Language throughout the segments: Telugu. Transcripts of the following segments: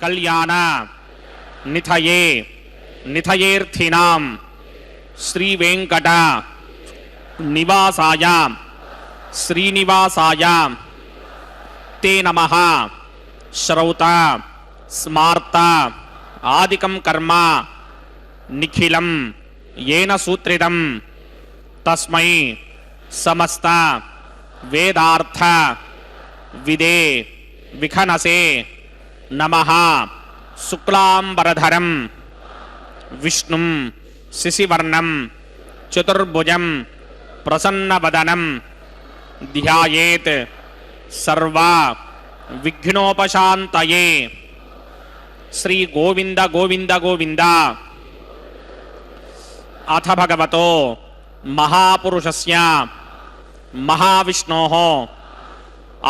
కళ్యాణ నిథయే నిథయేర్థినాం శ్రీ వెంకట నివాసాయ శ్రీనివాసాయ తే నమః. శ్రౌత స్మార్త ఆదికం కర్మ నిఖిలం ఏన సూత్రితం తస్మై సమస్త వేదార్థ విదే విఖనసే నమః. శుక్లాంబరధరం విష్ణుం శశివర్ణం చతుర్భుజం ప్రసన్నవదనం ధ్యాయేత్ సర్వ విఘ్నోపశాంతయే. శ్రీ గోవింద గోవింద గోవింద. అథ భగవతో మహాపురుషస్య మహావిష్ణోః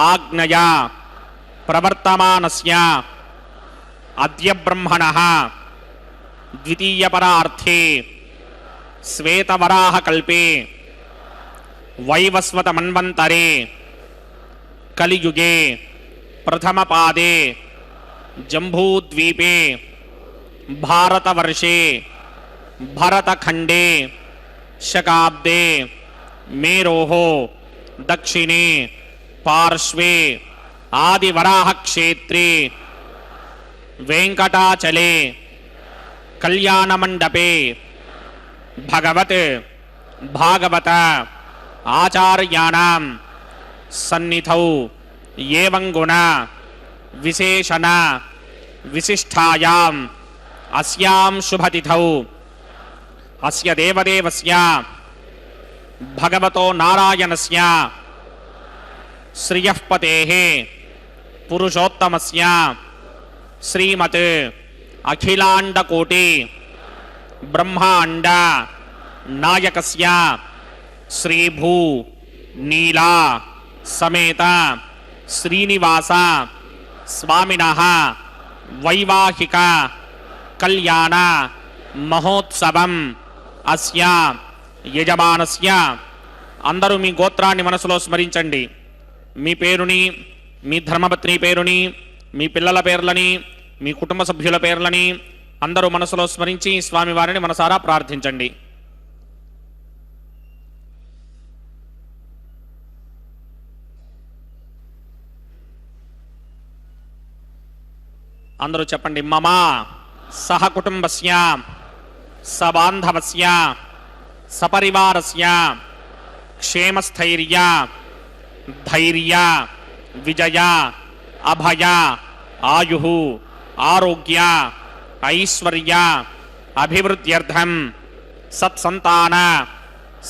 ఆజ్ఞయా ప్రవర్తమానస్య అద్య బ్రహ్మణః ద్వితీయపరార్థే శ్వేతవరాహకల్పే వైవస్వతమన్వంతరే కలియుగే ప్రథమపాదే జంబూద్వీపే భారతవర్షే భరతఖండే శకాబ్దే మేరోః దక్షిణే పార్శ్వే ఆదివరాహక్షేత్రే వెంకటాచలే కళ్యాణమండపే భగవత్ భాగవత ఆచార్యాణం సన్నిధౌ ఏవం గుణ విశేషణ విశిష్టాయాం అస్యాం శుభతిథౌ అస్య దేవదేవస్య భగవతో నారాయణస్య శ్రియఃపతేః పురుషోత్తమస్య శ్రీమత్ అఖిలాండకోటి బ్రహ్మాండ నాయకస్య శ్రీభూ నీలా సమేత శ్రీనివాస స్వామినః వైవాహిక కళ్యాణ మహోత్సవం అస్య యజమానస్య. అందరూ మీ గోత్రాన్ని మనసులో స్మరించండి. మీ పేరుని, మీ ధర్మపత్ని పేరుని, మీ పిల్లల పేర్లని, మీ కుటుంబ సభ్యుల పేర్లని అందరూ మనసులో స్మరించి స్వామివారిని మనసారా ప్రార్థించండి. అందరూ చెప్పండి. మమ సహ కుటుంబస్య సబాంధవస్య సపరివారస్య క్షేమస్థైర్య ధైర్య విజయ అభయ ఆయుః ఆరోగ్య ఐశ్వర్య అభివృద్ధ్యర్థం సత్సంతాన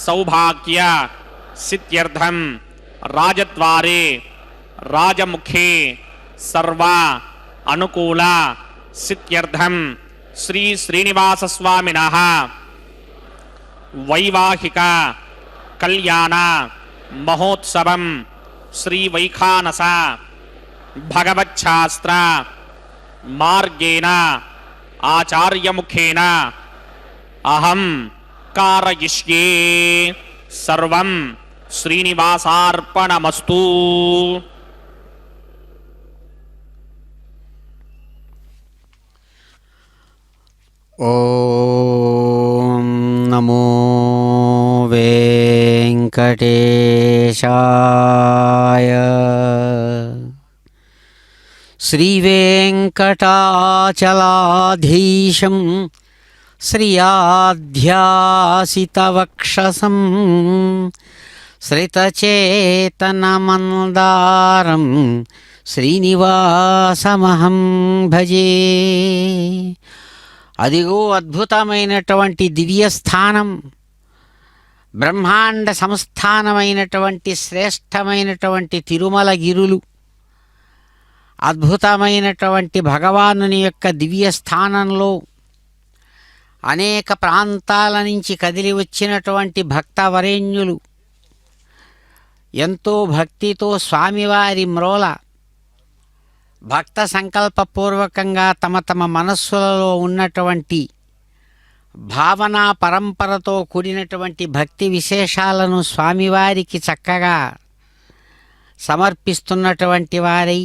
సౌభాగ్య సిద్ధ్యర్థం రాజద్వారే రాజముఖే సర్వ అనుకూల సిద్ధ్యర్థం శ్రీ శ్రీనివాస స్వామినః వైవాహిక కళ్యాణ మహోత్సవం శ్రీ వైఖానస భగవచ్ఛాస్త్ర మార్గేణ ఆచార్యముఖేన అహం కారయిష్యే. సర్వం శ్రీనివాసార్పణమస్తు. ఓం నమో వెంకటేశాయ. శ్రీవేంకటాచలాధీశం శ్రియాధ్యాసితవక్షసం శ్రితచేతనమందారం శ్రీనివాసమహం భజే. అదిగో అద్భుతమైనటువంటి దివ్యస్థానం, బ్రహ్మాండ సంస్థానమైనటువంటి శ్రేష్టమైనటువంటి తిరుమల గిరులు, అద్భుతమైనటువంటి భగవానుని యొక్క దివ్యస్థానంలో అనేక ప్రాంతాల నుంచి కదిలి వచ్చినటువంటి భక్తవరేణ్యులు ఎంతో భక్తితో స్వామివారి మ్రోల భక్త సంకల్పపూర్వకంగా తమ తమ మనస్సులలో ఉన్నటువంటి భావనా పరంపరతో కూడినటువంటి భక్తి విశేషాలను స్వామివారికి చక్కగా సమర్పిస్తున్నటువంటి వారై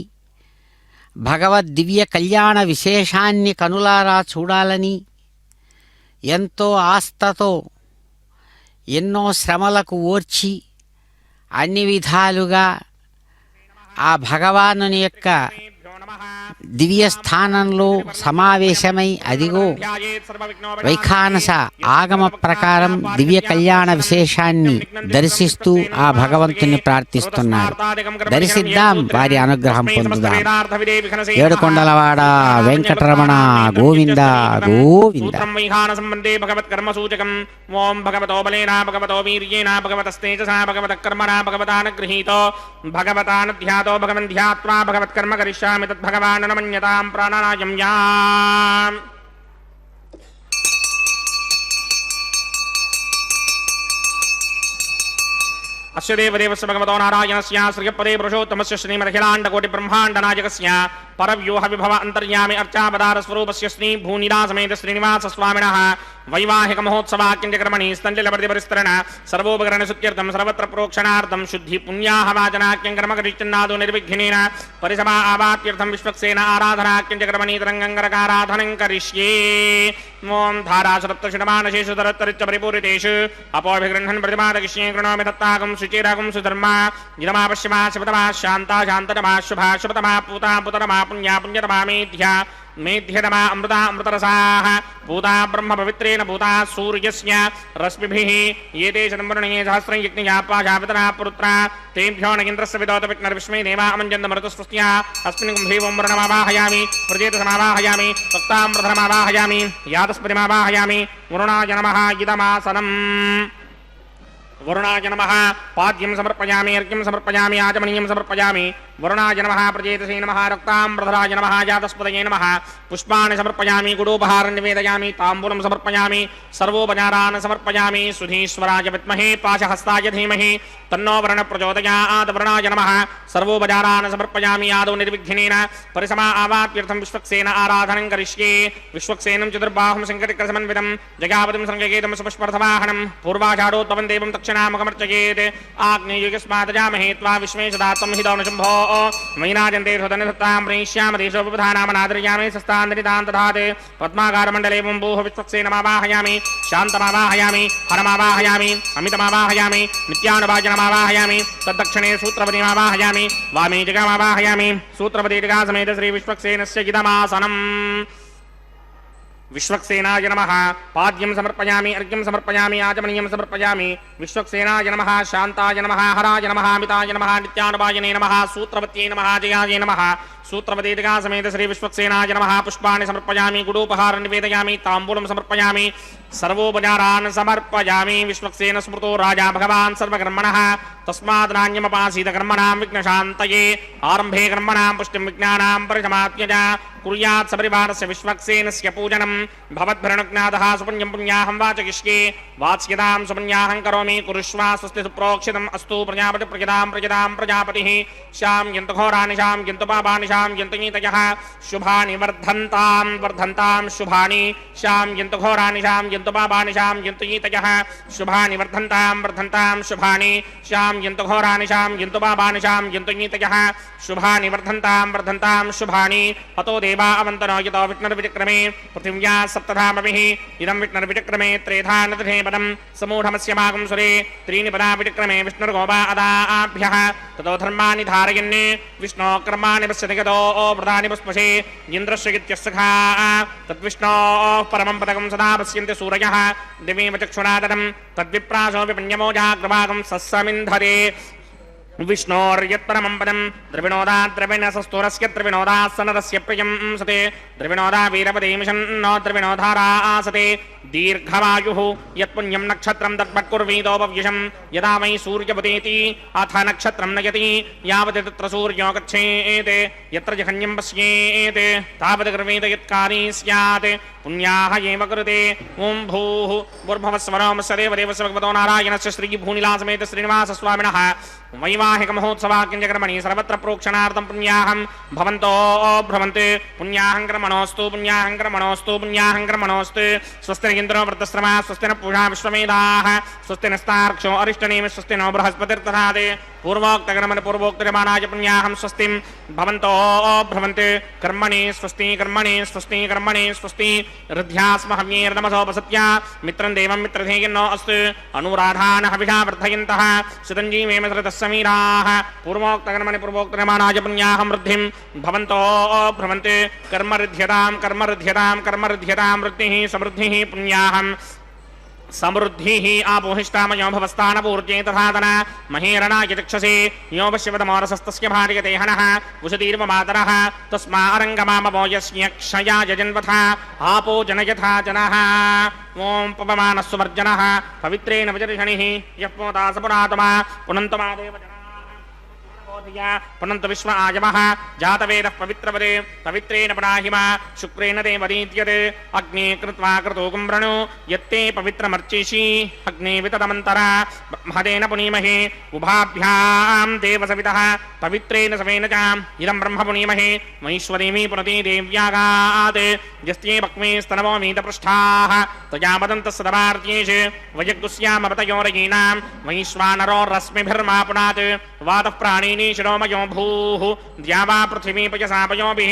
భగవద్ దివ్య కళ్యాణ విశేషాన్ని కనులారా చూడాలని ఎంతో ఆస్థతో ఎన్నో శ్రమలకు ఓర్చి అన్ని విధాలుగా ఆ భగవానుని యొక్క దివ్య స్థానంలో సమావేశమై అదిగో వైఖానస ఆగమ ప్రకారం దివ్య కళ్యాణ విశేషాన్ని దర్శిస్తూ ఆ భగవంతుని ప్రార్థిస్తున్నారు. దర్శిద్దాం, వారి అనుగ్రహం పొందుదాం. ఏడుకొండలవాడ వెంకటరమణ గోవింద గోవింద. ఓం భగవతో బలేన భగవతో వీర్యేణ భగవతస్తేజసా భగవతకర్మణా భగవతానుగృహీతో భగవతానుధ్యాతో భగవన్ ధ్యాత్వా భగవత్కర్మ కరిష్యామి తద్భగవాన్ నమన్యతాం ప్రాణాయాం యాం. అస్య దేవదేవస్య భగవతో నారాయణస్య శ్రీయపదే పురుషోత్తమస్య శ్రీమదఖిలాండకోటి బ్రహ్మాండనాయకస్య పరవ్యూహ విభవ అంతర్యామి అర్చావతార స్వరూపస్య శ్రీ భూనిరాసమేత శ్రీనివాస స్వామినః వైవాహిక మహోత్సవాక్యంజకర్మణి స్థంజలవర్తి పరిస్తరణ సర్వోపకరణ సుత్యర్థం సర్వత్ర ప్రోక్షణార్థం శుద్ధి పుణ్యాహ వాచనాక్యం కర్మకరిష్యన్నాదో నిర్విఘ్నేన పరిసమా ఆవాప్యర్థం విశ్వక్సేన ఆరాధనాక్యంజకర్మణి తరంగంగరకారాధనం కరిష్యే. ఓం ధారాసురప్తషిణమానశేషుధరత్తరిచ్చ పరిపూరితేషు అపోభిగృహ్ణన్ ప్రతిమాదకిష్యే కృణోమి దత్తాకం శుచిరాగం సుధర్మ జినమా పశ్చిమా శివతమా శాంతా శాంతతమా శుభా శుభతమా పూతా పుతరమా పుణ్యా పుణ్యతమా మేధ్యా మేధ్యతమా అమృతా అమృతరసాః పూతా బ్రహ్మ పవిత్రేణ పూతా సూర్యస్య రశ్మిభిః ఏతే శతంవర్ణే సహస్రం యజ్ఞయాపాశావితనా పురుత్రా తేభ్యో నగేంద్రస్య విదోత విష్ణుర్విష్మే దేవా అమంజంత మరుతస్పృష్ట్యా అస్మిన్ కుంభే ఓం వరుణమావాహయామి ప్రజేతసమావాహయామి భక్తామృతమావాహయామి యాదస్పతిమావాహయామి వరుణాయ నమః ఇదమాసనం. వరుణాయ నమః పాద్యం సమర్పయామి అర్ఘ్యం సమర్పయామి ఆచమనీయం సమర్పయామి. వరుణాయ నమః ప్రజేతసే నమః రక్తాంబరధరాయ నమః జాతస్పతయే నమః పుష్పాణి సమర్పయామి గుడోపహారం నివేదయామి తాంబూలం సమర్పయామి సర్వోపచారాన్ సమర్పయామి. సుధీశ్వరాయ విద్మహే పాశహస్తాయ ధీమహి తన్నో వరుణ ప్రచోదయాత్. వరుణాయ నమః సర్వోపచారాన్ సమర్పయామి ఆదౌ నిర్విఘ్నేన పరిసమా ఆవాప్యర్థం విశ్వక్సేన ఆరాధనం కరిష్యే. విశ్వక్సేనం చతుర్బాహుం సంకటిక సమన్వితం జగాపతిం సంగేతం సుపుష్పర్థవాహనం పూర్వాషాఢోద్భవం దేవం దక్షిణాముఖమర్చయేత్. ఆగ్నేయుగస్మాదజామహే త్వా విశ్వేశదాత్తం హిదౌనశంభో మైనాజంతే హృదనిధత్తాం ప్రేష్యామ దేశోపధానామనాదర్యామి సస్తాంతరితాం దధాత్. పద్మాకారమండలే బూహ విశ్వక్సేనమావాహయామి శాంతమావాహయామి హరమావాహయామి అమితమావాహయామి నిత్యానుభాజనమావాహయామి. తద్దక్షిణే సూత్రపతిమావాహయామి వామే జగమావాహయామి. సూత్రపతి జగాసమేత శ్రీ విశ్వక్సేనస్య ఇదమాసనం. విశ్వక్సేనాయ నమః పాద్యం సమర్పయామి అర్ఘ్యం సమర్పయామి ఆచమనీయం సమర్పయామి. విశ్వక్సేనాయ నమః శాంతాయ నమః హరాయ నమః అమితాయ నమః నిత్యానుభాయనే నమః సూత్రవత్యై నమః జయాయ నమః. సూత్రపతిగా సమేత శ్రీ విశ్వక్సేనాయ నమః పుష్పాణి సమర్పయామి గుడోపహారం నివేదయామి తాంబూలం సమర్పయామి సర్వోపచారాన్ సమర్పయామి. విశ్వక్సేన స్మృతో రాజా భగవాన్ సర్వకర్మణః తస్మాత్ నాణ్యమపాసీత కర్మణాం విఘ్నశాంతయే. ఆరంభే కర్మణాం పుష్టిం విజ్ఞానాం పరిసమాప్యజ కుర్యాత్ సపరివారస్య విశ్వక్సేనస్య పూజనం భవద్భరణజ్ఞాతః సుపుణ్యం పుణ్యాహం వాచయిష్యే. వాచ్యతాం సుపుణ్యాహం కరోమి కురుష్వా స్వస్తి సుప్రోక్షితం అస్తు. ప్రజాపతి ప్రజతాం ప్రజతాం ప్రజాపతిః శ్యాం యంతు ఘోరాని శ్యాం యంతు పాపాని శ్యాం యంతు నీతయః శుభాని వర్ధంతాం వర్ధంతాం శుభాని శ్యాం యంతు ఘోరాని శ్యాం యంతు పాపాని శ్యాం యంతు నీతయః శుభాని వర్ధంతాం వర్ధంతాం శుభాని శ్యాం యంతు ఘోరాని శ్యాం యంతు పాపాని శ్యాం యంతు నీతయః శుభాని వర్ధంతాం వర్ధంతాం శుభాని. అతో దేవా అవంతనో యతో విష్ణుర్విచక్రమే పృథివ్యా సప్తధామభిః ఇదం విష్ణుర్విచక్రమే త్రేధా నదధే పదం సమూఢమస్య భాగం సురే త్రీణి పదా విచక్రమే విష్ణుర్గోపా అదాభ్యః. తతో ధర్మాని ధారయన్ విష్ణో కర్మాణి పశ్యతి గతో ప్రధాని పుష్పశే ఇంద్రస్య ఇత్యస్సఖా తద్విష్ణో పరమం పదకం సదా పశ్యంతి సూరయః దివేవ చక్షుణా తదం తద్విప్రాసో విపణ్యమోజాగ్రవాగం సస్సమింధరే. విష్ణోర్యత్పరమం పదం ద్రవిణోదా ద్రవిణసస్తోరస్య ద్రవిణోదాసనరస్య ప్రియం సతే ద్రవిణోదా వీరపదేమిషన్నో ద్రవిణోధారాసతే. దీర్ఘవాయుః యత్పుణ్యం నక్షత్రం తద్భక్కుర్వీదోపవ్యుషం యదా వై సూర్యపదేతి అథ నక్షత్రం నయతి యావత్ తత్ర సూర్యో గచ్ఛేత్ యత్ర జహన్యం పశ్యేత్ తావత్ కర్వేత యత్కారీ స్యాత్ పుణ్యాః ఏవ కృతే. ఓం భూః భూర్భువస్సువరోమస్య దేవదేవస్య భగవతో నారాయణస్య శ్రీ భూనిలాసమేత శ్రీనివాస స్వామినః వైవ వైవాహిక మహోత్సవాకించకర్మణి సర్వత్ర ప్రోక్షణార్థం పుణ్యాహం భవంతో భ్రమంతే పుణ్యాహం కర్మణోస్తు పుణ్యాహం కర్మణోస్తు పుణ్యాహం కర్మణోస్తు స్వస్తి ఇంద్రో వృత్తశ్రమ స్వస్తి పూషా విశ్వమేధాః స్వస్తి నస్తార్క్షో అరిష్టనేమి స్వస్తి నో బృహస్పతిర్దధాతి పూర్వోక్తకర్మణి పూర్వోక్తమానాయ పుణ్యాహం స్వస్తి భవంతో భ్రమంతే కర్మణి స్వస్తి కర్మణి స్వస్తి కర్మణి స్వస్తి రుధ్యాస్మహవ్యేర్నమసోపసత్య మిత్రం దేవం మిత్రధేయన్నో అస్తు అనురాధాన హవిషా వర్ధయంతః సుతంజీవేమ సరతస్సమీరాः పూర్వోక్తకర్మణి పూర్వోక్తమానాయ పుణ్యాహం వృద్ధిం భవంతో భ్రమంతే కర్మరుధ్యతాం కర్మరుధ్యతాం కర్మరుధ్యతాం వృద్ధిః సమృద్ధిః పుణ్యాహం సమృద్ధి ఆపోహిష్టామయో భవస్థానపూర్జే తథాతన మహేరణాయ చక్షసి యో పశ్యవతమోరసస్తస్య భార్యతే హనః ఉషతీర్మమాతరః తస్మారంగమామవో యస్య క్షయాయ జన్వథ ఆపో జనయథా జనః ఓం పవమానస్సువర్జనః పవిత్రేణ విజర్షణిః యః పోతా సపురాతమా పునంతమాదేవ పునంత విశ్వ ఆయమః జాతవేద పవిత్రవదే పవిత్రేణ పరాహిమ శుక్రేణ దేవదీత్యతే అగ్నే కృత్వా క్రతోకం వృణు యత్తే పవిత్రమర్చిషి అగ్నే వితదమంతర బ్రహ్మదేన పునీమహే ఉభాభ్యాం దేవసవితః పవిత్రేణ సవేన చ ఇదం బ్రహ్మ పునీమహే మహేశ్వరీమి పునతి దేవ్యాగాత్ యస్తే భక్మే స్తనవో మీతపృష్ఠాః తయా వదంతః సదమార్త్యేషు వయగ్గుస్యామవతయోరయీనాం మహేశ్వానరో రశ్మిభిర్మా పునాత్ వాతః ప్రాణీని శిరోమయో భూః ద్యావా పృథివీ పయసాపయోభిః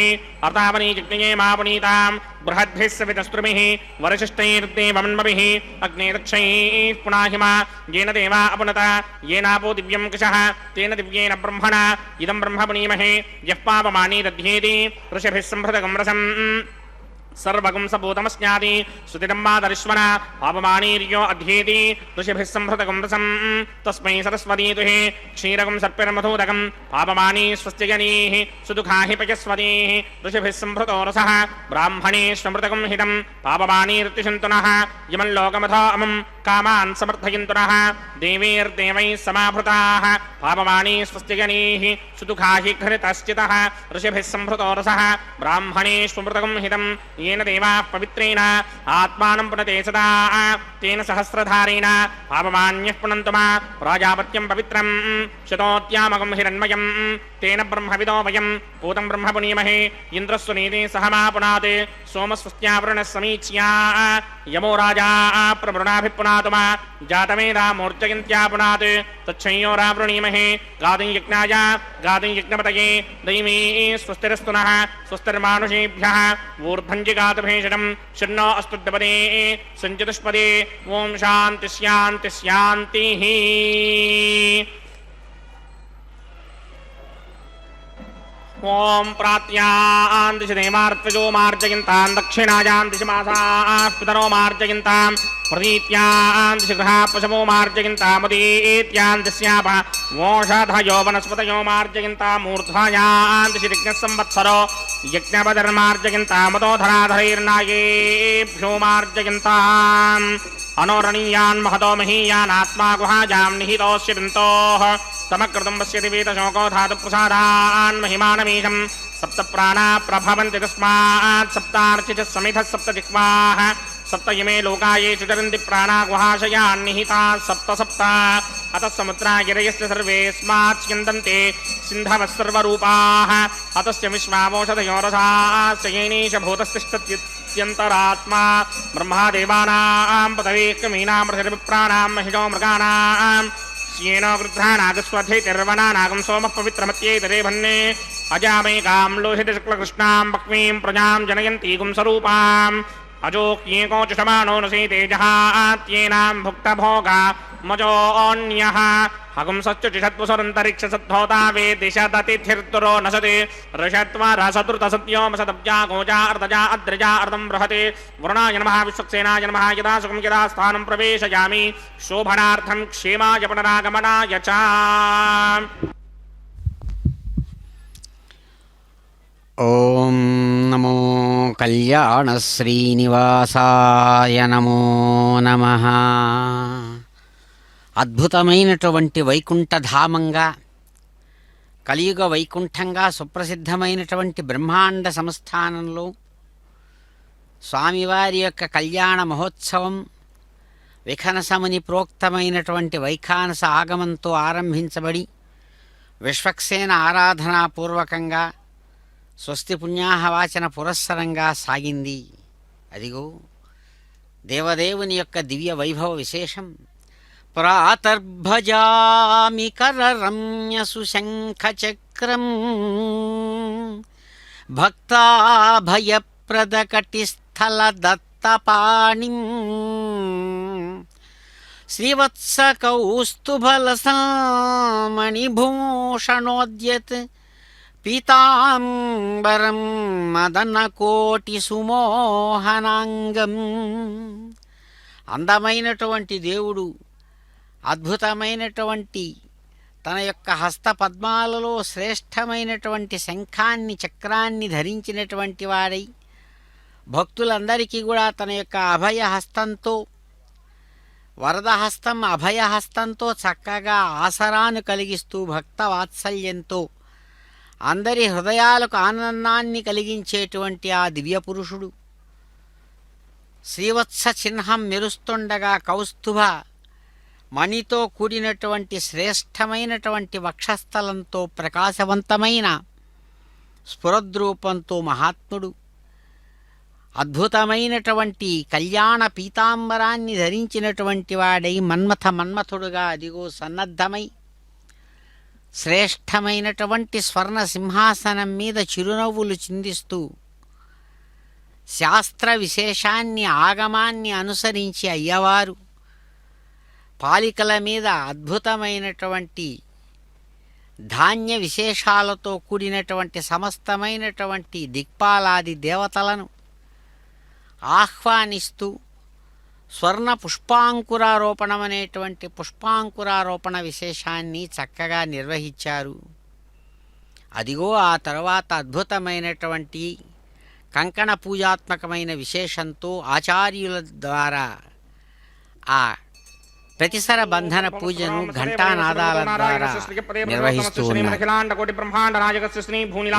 అతావనీ యజ్ఞే మా పునీతాం బృహద్భిः సవితస్త్రుమిః వరశిష్టైర్దేవమన్మభిः అగ్నే దక్షైః పునాహిమ येन देवा अपुनत येनापो दिव्यं कषः तेन दिव्येन ब्रह्मणा इदं ब्रह्म पुनीमहे यः पापमानी दध्येति ऋषभिः सम्भृतकं रसम् सर्वगं सभूतमस्यादि सुतिरम्बादरिश्वन पापमानीर्यो अध्येति ऋषिभिः सम्भृतकं रसम् तस्मै सरस्वतीतुहे क्षीरकं सर्पिर्मधूदकं पापमानी स्वस्त्यजनीः सुदुःखाहि पयस्वतीः ऋषिभिः सम्भृतो रसः ब्राह्मणेष्वमृतकं हितं पापमानीर्तिशन्तुनः यमल्लोकमथो अमं कामान् समर्थयन्तुनः देवीर्देवैः समाभृताः पापमानी स्वस्त्यजनीः सुदुःखाहि घृतश्चितः ऋषिभिः सम्भृतो रसः ब्राह्मणेष्वमृतकं हितं येन देवाः पवित्रेण आत्मानं पुनते सदा तेन सहस्रधारेण पापमान्यः पुनन्तु मा प्राजापत्यं पवित्रं शतोत्यामकं हिरण्मयं तेन ब्रह्मविदो वयं पूतं ब्रह्म पुनीमहे इन्द्रस्व नीते सह मा पुनात् सोमस्वस्त्यावृणः समीच्या यमो राजा प्रवृणाभिः पुनातु मा जातवेदा मूर्जयन्त्या पुनात् तच्छंयोरावृणीमहे गादिं यज्ञाय गादिं यज्ञपतये दैवी स्वस्तिरस्तु नः स्वस्तिर्मानुषेभ्यः ऊर्ध्वञ्जिगातभेषणं शन्नो अस्तु द्विपदे सञ्चतुष्पदे ओं शान्ति शान्ति शान्तिः ओं प्रात्यां दिशि देवार्त्वजो मार्जयन्तां दक्षिणायां दिशि मासाः पितरो मार्जयन्तां प्रतीत्यां दिशि गृहा पशवो मार्जयन्तामुदीत्यां दिश्याप वोषधयो वनस्पतयो मार्जयन्तां मूर्धायां दिशि यज्ञसंवत्सरो यज्ञपदर्मार्जयन्तां मदोधराधरैर्नागेभ्यो मार्जयन्ताम् अनोरणीयान् महतो महीयानात्मा गुहायां निहितोऽस्य बिन्तोः तमकृतं पश्यति वेदशोको धातुप्रसादान् महिमानमीशं सप्त प्राणा प्रभवन्ति तस्मात् सप्तार्चितः समिधः सप्त जिह्वाः सप्त इमे लोकाये चरन्ति प्राणा गुहाशयान् निहिताः सप्त सप्त अतः समुद्रा गिरयश्च सर्वेऽस्मात् स्यन्दन्ते सिन्धवः सर्वरूपाः अतस्य विश्वावोषधयो रसाश्च येनेश भूतस्तिष्ठत्यन्तरात्मा ब्रह्मादेवानां पदवीक्रमीणां पृथिविप्राणां महिषो मृगाणां श्येनो गृध्रानागस्वधेतिर्वनानागं सोमः पवित्रमत्येतरे भन्ने अजामेकां लोहितशुक्लकृष्णां पक्वीं प्रजां जनयन्तीगुं स्वरूपाम् अजोक्येको चुषमाणो नसीते जहात्येनां भुक्तभोगा मजोऽन्यः हगुंसश्च चिषत्पुसरन्तरिक्षसद्धोता वेदिशदतिथिर्तुरो नशते ऋषत्वा रसतुर्तसत्योमसदब्जा गोजा अर्धजा अद्रजा अर्धं बृहते वरुणाय नमः विश्वक्सेनाय नमः यदा सुखं यदा स्थानं प्रवेशयामि शोभनार्थं क्षेमाय पुनरागमनाय च ఓం నమో కళ్యాణ శ్రీనివాసాయ నమో నమః. అద్భుతమైనటువంటి వైకుంఠధామంగా కలియుగ వైకుంఠంగా సుప్రసిద్ధమైనటువంటి బ్రహ్మాండ సంస్థానంలో స్వామివారి యొక్క కళ్యాణ మహోత్సవం విఖనసముని ప్రోక్తమైనటువంటి వైఖానస ఆగమంతో ఆరంభించబడి విశ్వక్సేన ఆరాధనాపూర్వకంగా స్వస్తి పుణ్యాహవాచన పురస్సరంగా సాగింది. అదిగో దేవదేవుని యొక్క దివ్య వైభవ విశేషం. ప్రాతర్భజామి కరరమ్య సుశంఖచక్రం భక్తాభయప్రదకటిస్థల దత్తపాణిం శ్రీవత్సకౌస్తుభలసమణిభూషణోద్యత్ పీతాంబరం మదనకోటి సుమోహనాంగం. అందమైనటువంటి దేవుడు అద్భుతమైనటువంటి తన యొక్క హస్త పద్మాలలో శ్రేష్టమైనటువంటి శంఖాన్ని చక్రాన్ని ధరించినటువంటి వాడై భక్తులందరికీ కూడా తన యొక్క అభయహస్తంతో వరదహస్తం అభయహస్తంతో చక్కగా ఆసరాను కలిగిస్తూ భక్త వాత్సల్యంతో అందరి హృదయాలకు ఆనందాన్ని కలిగించేటువంటి ఆ దివ్య పురుషుడు శ్రీవత్స చిహ్నం మెరుస్తుండగా కౌస్తుభ మణితో కూడినటువంటి శ్రేష్టమైనటువంటి వక్షస్థలంతో ప్రకాశవంతమైన స్ఫురద్రూపంతో మహాత్ముడు అద్భుతమైనటువంటి కళ్యాణ పీతాంబరాన్ని ధరించినటువంటి వాడై మన్మథుడుగా అదిగో సన్నద్ధమై శ్రేష్టమైనటువంటి స్వర్ణ సింహాసనం మీద చిరునవ్వులు చిందిస్తూ శాస్త్ర విశేషాన్ని ఆగమాన్ని అనుసరించి అయ్యవారు పాలికల మీద అద్భుతమైనటువంటి ధాన్య విశేషాలతో కూడినటువంటి సమస్తమైనటువంటి దిక్పాలాది దేవతలను ఆహ్వానిస్తూ స్వర్ణ పుష్పాంకురారోపణం అనేటువంటి పుష్పాంకురారోపణ విశేషాన్ని చక్కగా నిర్వహించారు. అదిగో ఆ తర్వాత అద్భుతమైనటువంటి కంకణ పూజాత్మకమైన విశేషంతో ఆచార్యుల ద్వారా ఆ ప్రతిసర బంధన పూజను ఘంటానాదాల ద్వారా నిర్వహిస్తూ ఉన్నారు.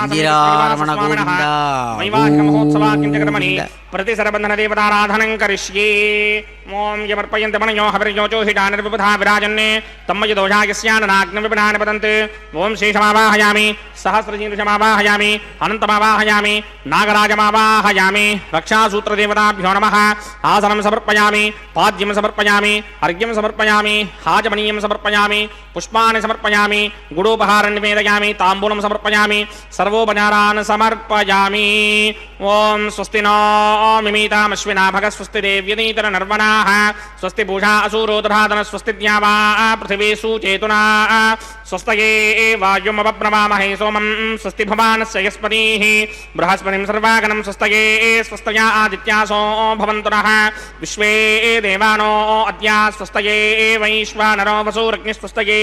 ఇందిరారమణ గోవింద గోవింద. ప్రతిసరబంధన దేవతారాధనం కరిష్యే. ఓం యమర్పయంత మనయో హవిర్యోచో హిటానిర్విబుధా విరాజన్నే తమ్మయ దోషాయస్యాననాగ్న విపణాని పదంతే. ఓం శేషమావాహయామి, సహస్రజీనుషమావాహయామి, అనంతమావాహయామి, నాగరాజమావాహయామి. రక్షాసూత్రదేవతాభ్యో నమః. ఆసనం సమర్పయామి, పాద్యం సమర్పయామి, అర్ఘ్యం సమర్పయామి, హాజమనీయం సమర్పయామి, పుష్పాన్ని సమర్పయామి, గుడోపహారం నివేదయామి, తాంబూలం సమర్పయామి, సర్వోపచారాన్ సమర్పయామి. ఓం స్వస్తి నో మిమీతామశ్వినా భగ స్వస్తి దేవ్యనీతర నర్వణాః స్వస్తి పూషా అసూరో దధాతన స్వస్తి ద్యావా పృథివీ సూచేతునా స్వస్తయే వాయుమవప్రవామహే సోమం స్వస్తి భవానస్య యస్పతిః బృహస్పతిం సర్వాగణం స్వస్తయే స్వస్తయా ఆదిత్యాసో భవంతు నః విశ్వే దేవానో అద్య స్వస్తయే వైశ్వానరో వసూరగ్ని స్వస్తయే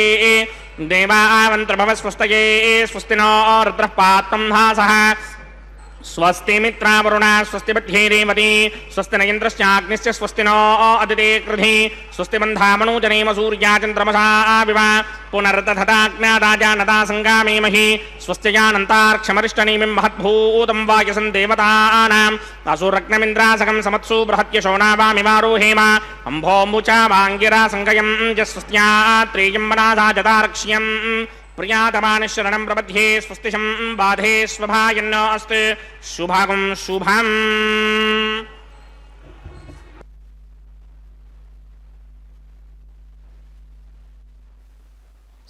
దేవావంత్రభవ స్వస్తయే స్వస్తి నో రుద్రః పాత్రం హాసః స్వస్తి మిత్రావరుణ స్వస్తి బధ్యే రేవతి స్వస్తి నయేంద్రశ్చాగ్నిశ్చ స్వస్తి నో అదితే కృధి స్వస్తి బంధామనూజనేమ సూర్యా చంద్రమసా వివ పునర్దధతాజ్ఞాదాజానతా సంగామేమహి స్వస్త్యజానంతార్క్షమరిష్టనేమిం మహద్భూతం వాయసం దేవతానాం అసురగ్నమింద్రాసకం సమత్సు బృహత్యశోనావామివారోహేమ అంభోముచా వాంగిరా సంగయం జస్వస్త్యాత్రేయం మనాసా జతారక్ష్యం ప్రియాతమాన శరణం ప్రపద్యే స్వస్తిశం బాధే స్వభాయన్న అస్తు శుభాగం శుభం.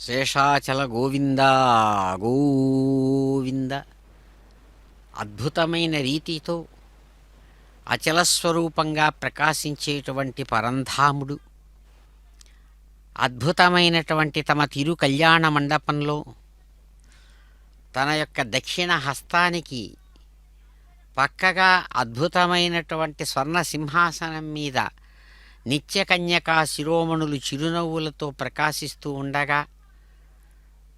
శేషాచల గోవింద గోవింద. అద్భుతమైన రీతితో అచలస్వరూపంగా ప్రకాశించేటువంటి పరంధాముడు అద్భుతమైనటువంటి తమ తిరు కళ్యాణ మండపంలో తన యొక్క దక్షిణ హస్తానికి పక్కగా అద్భుతమైనటువంటి స్వర్ణ సింహాసనం మీద నిత్యకన్యకా శిరోమణులు చిరునవ్వులతో ప్రకాశిస్తూ ఉండగా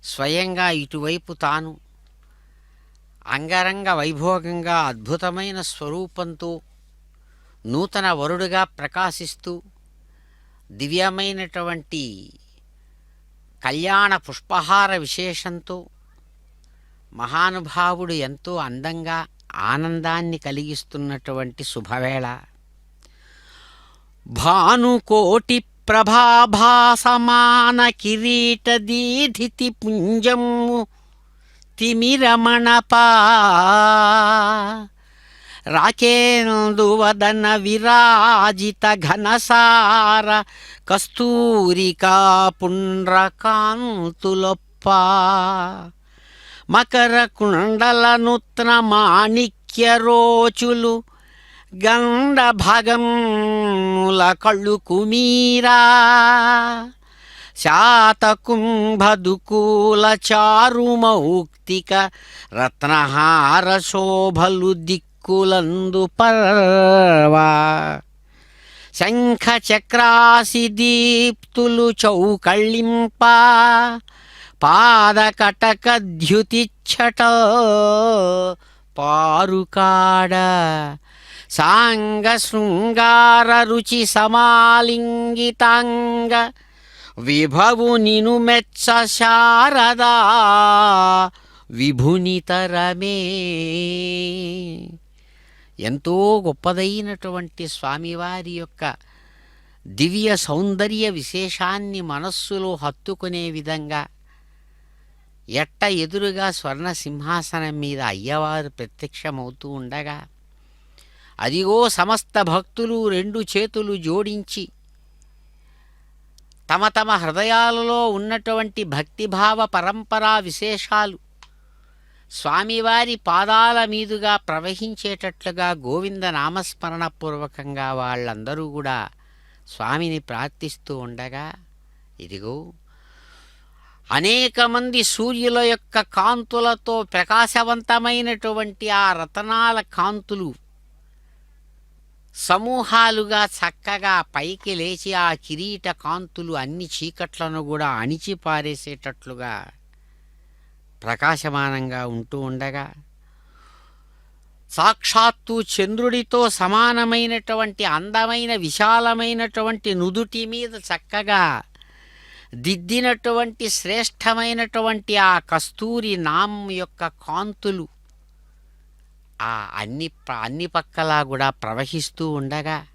స్వయంగా ఇటువైపు తాను అంగరంగ వైభోగంగా అద్భుతమైన స్వరూపంతో నూతన వరుడుగా ప్రకాశిస్తూ దివ్యమైనటువంటి కళ్యాణ పుష్పహార విశేషంతో మహానుభావుడు ఎంతో అందంగా ఆనందాన్ని కలిగిస్తున్నటువంటి శుభవేళ. భానుకోటి ప్రభాభాసమాన కిరీటదీధితి పుంజము తిమిరమణపా రాకేందువదన విరాజిత ఘనసార కస్తూరికా పుండ్రకాంతులొప్ప మకర కుండల నూత్న మాణిక్య రోచులు గండ భాగముల కళ్ళు కుమీరా శాతకుంభదుకూల చారుమౌక్తిక రత్నహార శోభలు దిక్కులందు పర్వా శంఖ చక్రాసి దీప్తులు చౌకళింప పాదకటకద్యుతిచ్చట పారుకాడ సాంగ శృంగార రుచి సమాలింగితాంగ విభవు నిను మెచ్చ శారదా విభునితరమే. ఎంతో గొప్పదైనటువంటి స్వామివారి యొక్క దివ్య సౌందర్య విశేషాన్ని మనస్సులో హత్తుకునే విధంగా ఎట్ట ఎదురుగా స్వర్ణ సింహాసనం మీద అయ్యవారు ప్రత్యక్షమవుతూ ఉండగా అదిగో సమస్త భక్తులు రెండు చేతులు జోడించి తమ తమ హృదయాలలో ఉన్నటువంటి భక్తిభావ పరంపరా విశేషాలు స్వామివారి పాదాల మీదుగా ప్రవహించేటట్లుగా గోవింద నామస్మరణ పూర్వకంగా వాళ్ళందరూ కూడా స్వామిని ప్రార్థిస్తూ ఉండగా ఇదిగో అనేక మంది సూర్యుల యొక్క కాంతులతో ప్రకాశవంతమైనటువంటి ఆ రతనాల కాంతులు సమూహాలుగా చక్కగా పైకి లేచి ఆ కిరీట కాంతులు అన్ని చీకట్లను కూడా అణిచిపారేసేటట్లుగా ప్రకాశమానంగా ఉంటూ ఉండగా సాక్షాత్తు చంద్రుడితో సమానమైనటువంటి అందమైన విశాలమైనటువంటి నుదుటి మీద చక్కగా దిద్దినటువంటి శ్రేష్టమైనటువంటి ఆ కస్తూరి నామం యొక్క కాంతులు ఆ అన్ని పక్కలా కూడా ప్రవహిస్తూ ఉండగా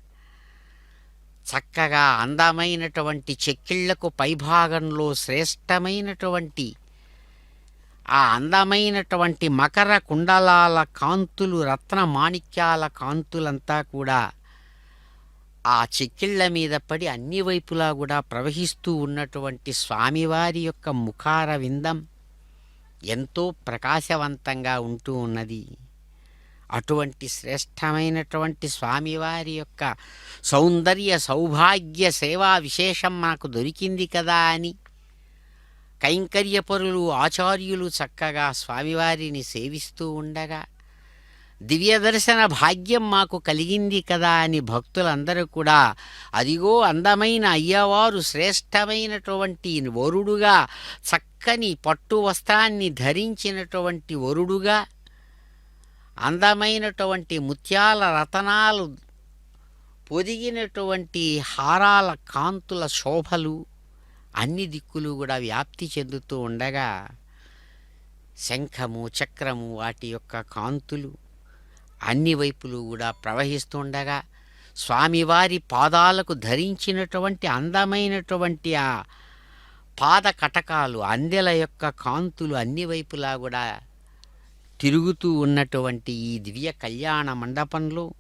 చక్కగా అందమైనటువంటి చెక్కిళ్లకు పైభాగంలో శ్రేష్టమైనటువంటి ఆ అందమైనటువంటి మకర కుండలాల కాంతులు రత్న మాణిక్యాల కాంతులంతా కూడా ఆ చెక్కిళ్ల మీద పడి అన్ని వైపులా కూడా ప్రవహిస్తూ ఉన్నటువంటి స్వామివారి యొక్క ముఖార విందం ఎంతో ప్రకాశవంతంగా ఉంటూ ఉన్నది. అటువంటి శ్రేష్టమైనటువంటి స్వామివారి యొక్క సౌందర్య సౌభాగ్య సేవా విశేషం మనకు దొరికింది కదా అని కైంకర్యపరులు ఆచార్యులు చక్కగా స్వామివారిని సేవిస్తూ ఉండగా దివ్య దర్శన భాగ్యం మాకు కలిగింది కదా అని భక్తులందరూ కూడా అదిగో అందమైన అయ్యవారు శ్రేష్టమైనటువంటి వరుడుగా చక్కని పట్టు వస్త్రాన్ని ధరించినటువంటి వరుడుగా అందమైనటువంటి ముత్యాల రతనాలు పొదిగినటువంటి హారాల కాంతుల శోభలు అన్ని దిక్కులు కూడా వ్యాప్తి చెందుతూ ఉండగా శంఖము చక్రము వాటి యొక్క కాంతులు అన్ని వైపులు కూడా ప్రవహిస్తుండగా స్వామివారి పాదాలకు ధరించినటువంటి అందమైనటువంటి ఆ పాద కటకాలు అందెల యొక్క కాంతులు అన్ని వైపులా కూడా తిరుగుతూ ఉన్నటువంటి ఈ దివ్య కళ్యాణ మండపంలో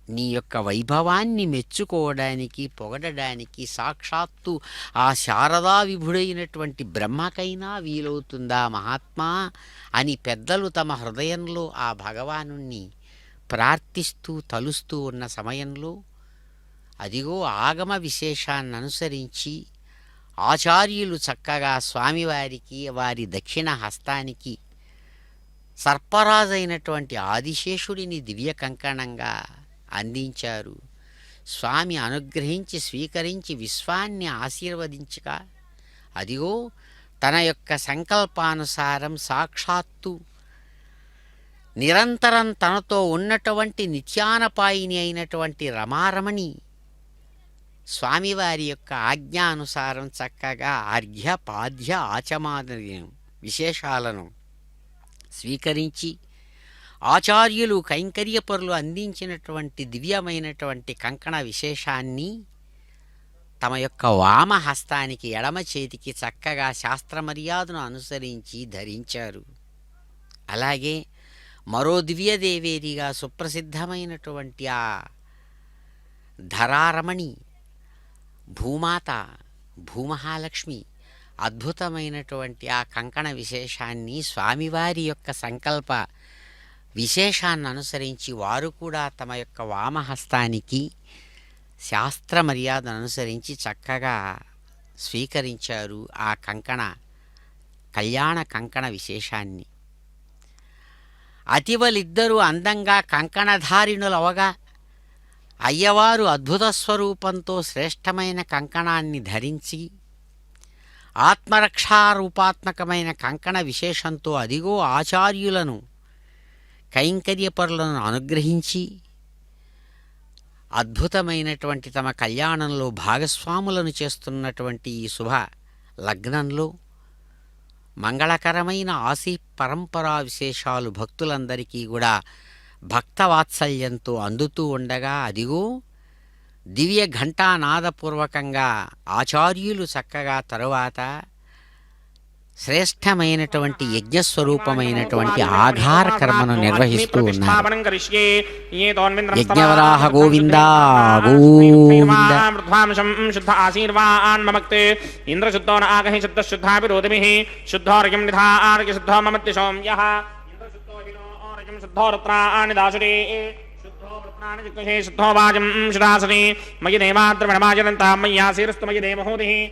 నీ యొక్క వైభవాన్ని మెచ్చుకోవడానికి పొగడడానికి సాక్షాత్తు ఆ శారదా విభుడైనటువంటి బ్రహ్మకైనా వీలవుతుందా మహాత్మా అని పెద్దలు తమ హృదయంలో ఆ భగవానుణ్ణి ప్రార్థిస్తూ తలుస్తూ ఉన్న సమయంలో అదిగో ఆగమ విశేషాన్ని అనుసరించి ఆచార్యులు చక్కగా స్వామివారికి వారి దక్షిణ హస్తానికి సర్పరాజైనటువంటి ఆదిశేషుడిని దివ్య కంకణంగా అందించారు. స్వామి అనుగ్రహించి స్వీకరించి విశ్వాన్ని ఆశీర్వదించగా అదిగో తన యొక్క సంకల్పానుసారం సాక్షాత్తు నిరంతరం తనతో ఉన్నటువంటి నిత్యానపాయిని అయినటువంటి రమారమణి స్వామివారి యొక్క ఆజ్ఞానుసారం చక్కగా అర్ఘ్య పాద్య ఆచమాన విశేషాలను స్వీకరించి ఆచార్యులు కైంకర్యపరులు అందించినటువంటి దివ్యమైనటువంటి కంకణ విశేషాన్ని తమ యొక్క వామహస్తానికి ఎడమ చేతికి చక్కగా శాస్త్రమర్యాదను అనుసరించి ధరించారు. అలాగే మరో దివ్యదేవేరిగా సుప్రసిద్ధమైనటువంటి ఆ ధరారమణి భూమాత భూమహాలక్ష్మి అద్భుతమైనటువంటి ఆ కంకణ విశేషాన్ని స్వామివారి యొక్క సంకల్ప విశేషాన్ని అనుసరించి వారు కూడా తమ యొక్క వామహస్తానికి శాస్త్ర మర్యాదను అనుసరించి చక్కగా స్వీకరించారు ఆ కళ్యాణ కంకణ విశేషాన్ని. అతివలిద్దరూ అందంగా కంకణధారిణులవగా అయ్యవారు అద్భుత స్వరూపంతో శ్రేష్టమైన కంకణాన్ని ధరించి ఆత్మరక్షారూపాత్మకమైన కంకణ విశేషంతో అదిగో ఆచార్యులను కైంకర్యపరులను అనుగ్రహించి అద్భుతమైనటువంటి తమ కళ్యాణంలో భాగస్వాములను చేస్తున్నటువంటి ఈ శుభ లగ్నంలో మంగళకరమైన ఆశీ పరంపరా విశేషాలు భక్తులందరికీ కూడా భక్తవాత్సల్యంతో అందుతూ ఉండగా అదిగో దివ్య ఘంటానాదపూర్వకంగా ఆచార్యులు చక్కగా తరువాత శ్రేష్టమైనటువంటి యజ్ఞస్వరూపమైనటువంటి ఆఘార కర్మను నిర్వహిస్తూ ఉన్నారు. యజ్ఞవరాహ గోవింద గోవింద. శుద్ధ ఆశీర్వాన్మక్తే ఇంద్రశుద్ధో నాగహి శుద్ధ శుద్ధాభిరోధిమి శుద్ధోర్యం నిధార్య శుద్ధో మమత్య సౌమ్యః ఇంద్రశుద్ధోర్యం శుద్ధోరుత్రాణి దాసురే శుద్ధో వృత్రాణి జిగ్మహే శుద్ధో వాజం శుధాసనే మయి దేవాద్రవణమాజనంతా మయ్యాశీరస్తు మయి దేవహోదిః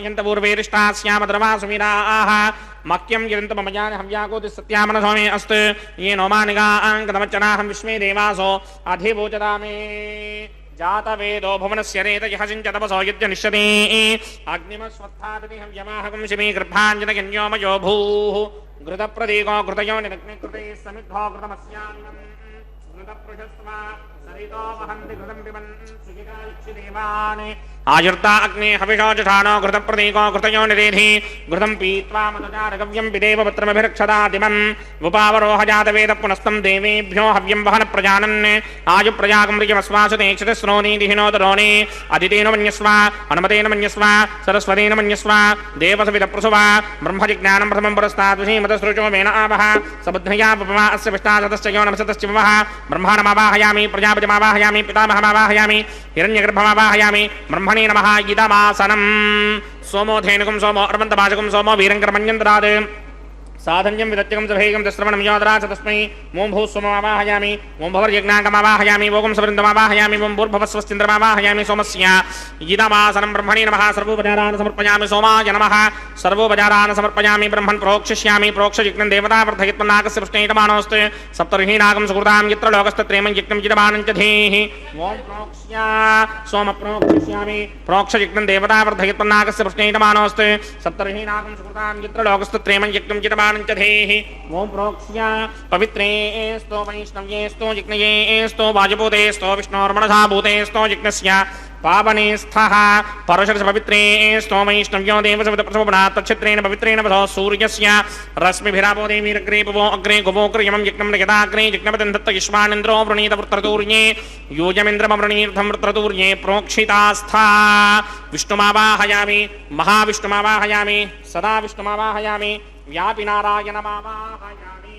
ంత పూర్వేరిష్టాస్యామద్రవాసుమిరాః మక్యం గిరంత మమజాని హవ్యాకోతి సత్యామనసోమే అస్తు ఏ నోమానిగాంకదమచ్చనాహం విశ్మే దేవాసో అధిభూచదామే జాతవేదో భువనస్య రేతయః సించతపసో యుధ్య నిశ్యతే అగ్నిమస్వత్థాదితి హవ్యమాహకం శమీ గర్భాంజనగన్యోమయో భూః ఘృతప్రదీకో ఘృతయో నిరగ్నికృతే సమిద్ధో ఘృతమస్యాన్నం ఘృతపృషస్వా సరితో వహంతి ఘృతం పిబన్ సుఖితాయిచ్చి దేవాన్ ఆయుర్తా అగ్నే హవిషో జఠానో ఘృతప్రదీకో ఘృతయో నిరేధి ఘృతం పీత్వా మదచారగవ్యం పిదేవ పత్రమభిరక్షదాదిమం ఉపావరోహజాతవేద పునస్తం దేవేభ్యో హవ్యం వహన ప్రజానన్ ఆయు ప్రజాగం రియమస్వాసుతే క్షితశ్రోణీదిహినోదరోణి అదితేన మన్యస్వ హనుమతేన మన్యస్వ సరస్వతేన మన్యస్వ దేవసవిదప్రసువ బ్రహ్మజిజ్ఞానం ప్రథమం పురస్తాద్విషీమతసృచో వేన ఆవహ సబుద్ధయా పపమా అస్య విష్టాసతశ్చయో నమసతశ్చ వః బ్రహ్మాణమావాహయామి ప్రజాపతిమావాహయామి పితామహమావాహయామి హిరణ్యగర్భమావాహయామి బ్రహ్మణే నమః ఇదమాసనం సోమో ధేనుకం సోమో అర్వంతభాజకం సోమో వీరంకరమన్యంతరాద్ సాధన్యం విదత్యకం సభేగం శ్రవణం యోధరాచ తస్మై ఓం భూస్వమావాహయామి ఓం భవర్యజ్ఞాంగమావాహయామి ఓం సవృందమావాహయామి ఓం భూర్భవస్వస్తింద్రమావాహయామి సోమస్య ఇదమాసనం బ్రహ్మణే నమః సర్వోపచారాన్ సమర్పయామి సోమాయ నమః సర్వోపచారాన్ సమర్పయామి బ్రహ్మన్ ప్రోక్షిష్యామి ప్రోక్షజిగ్నం దేవతావర్ధయత్మన్నాకస్య పృష్ణేటమానోస్తే సప్తర్హీనాగం సుకృతాం యత్ర లోకస్తత్రేమం యజ్ఞం జిదమానం చ ధేః ఓం ప్రోక్ష్య సోమ ప్రోక్షిష్యామి ప్రోక్షజిగ్నం దేవతావర్ధయత్మన్నాకస్య పృష్ణేటమానోస్తే సప్తర్హీనాగం సుకృతాం యత్ర లోకస్తత్రేమం యజ్ఞం జిదమానం ఓం ప్రోక్ష్య పవిత్రేస్తో వైష్ణవ్యేస్తో జిగ్నయేస్తో వాజభూతేస్తో విష్ణోర్మణసా భూతేస్తో జిగ్నస్య పావనే స్థః పరశుర పవిత్రేస్తో వైష్ణవ్యో దేవసవిత ప్రసోపనాత్ తచ్ఛత్రేణ పవిత్రేణ వసో సూర్యస్య రశ్మిభిరాపో దేవీరగ్రే పవో అగ్రే గువోక్రయమం యజ్ఞం యదాగ్రే యజ్ఞపతిం దత్త యుష్మానింద్రో వృణీత వృత్రతూర్యే యూజమింద్రమవృణీర్థం వృత్రతూర్యే ప్రోక్షితాస్థా విష్ణుమావాహయామి మహావిష్ణుమావాహయామి సదా విష్ణుమావాహయామి వ్యాపి నారాయణమావాహయామి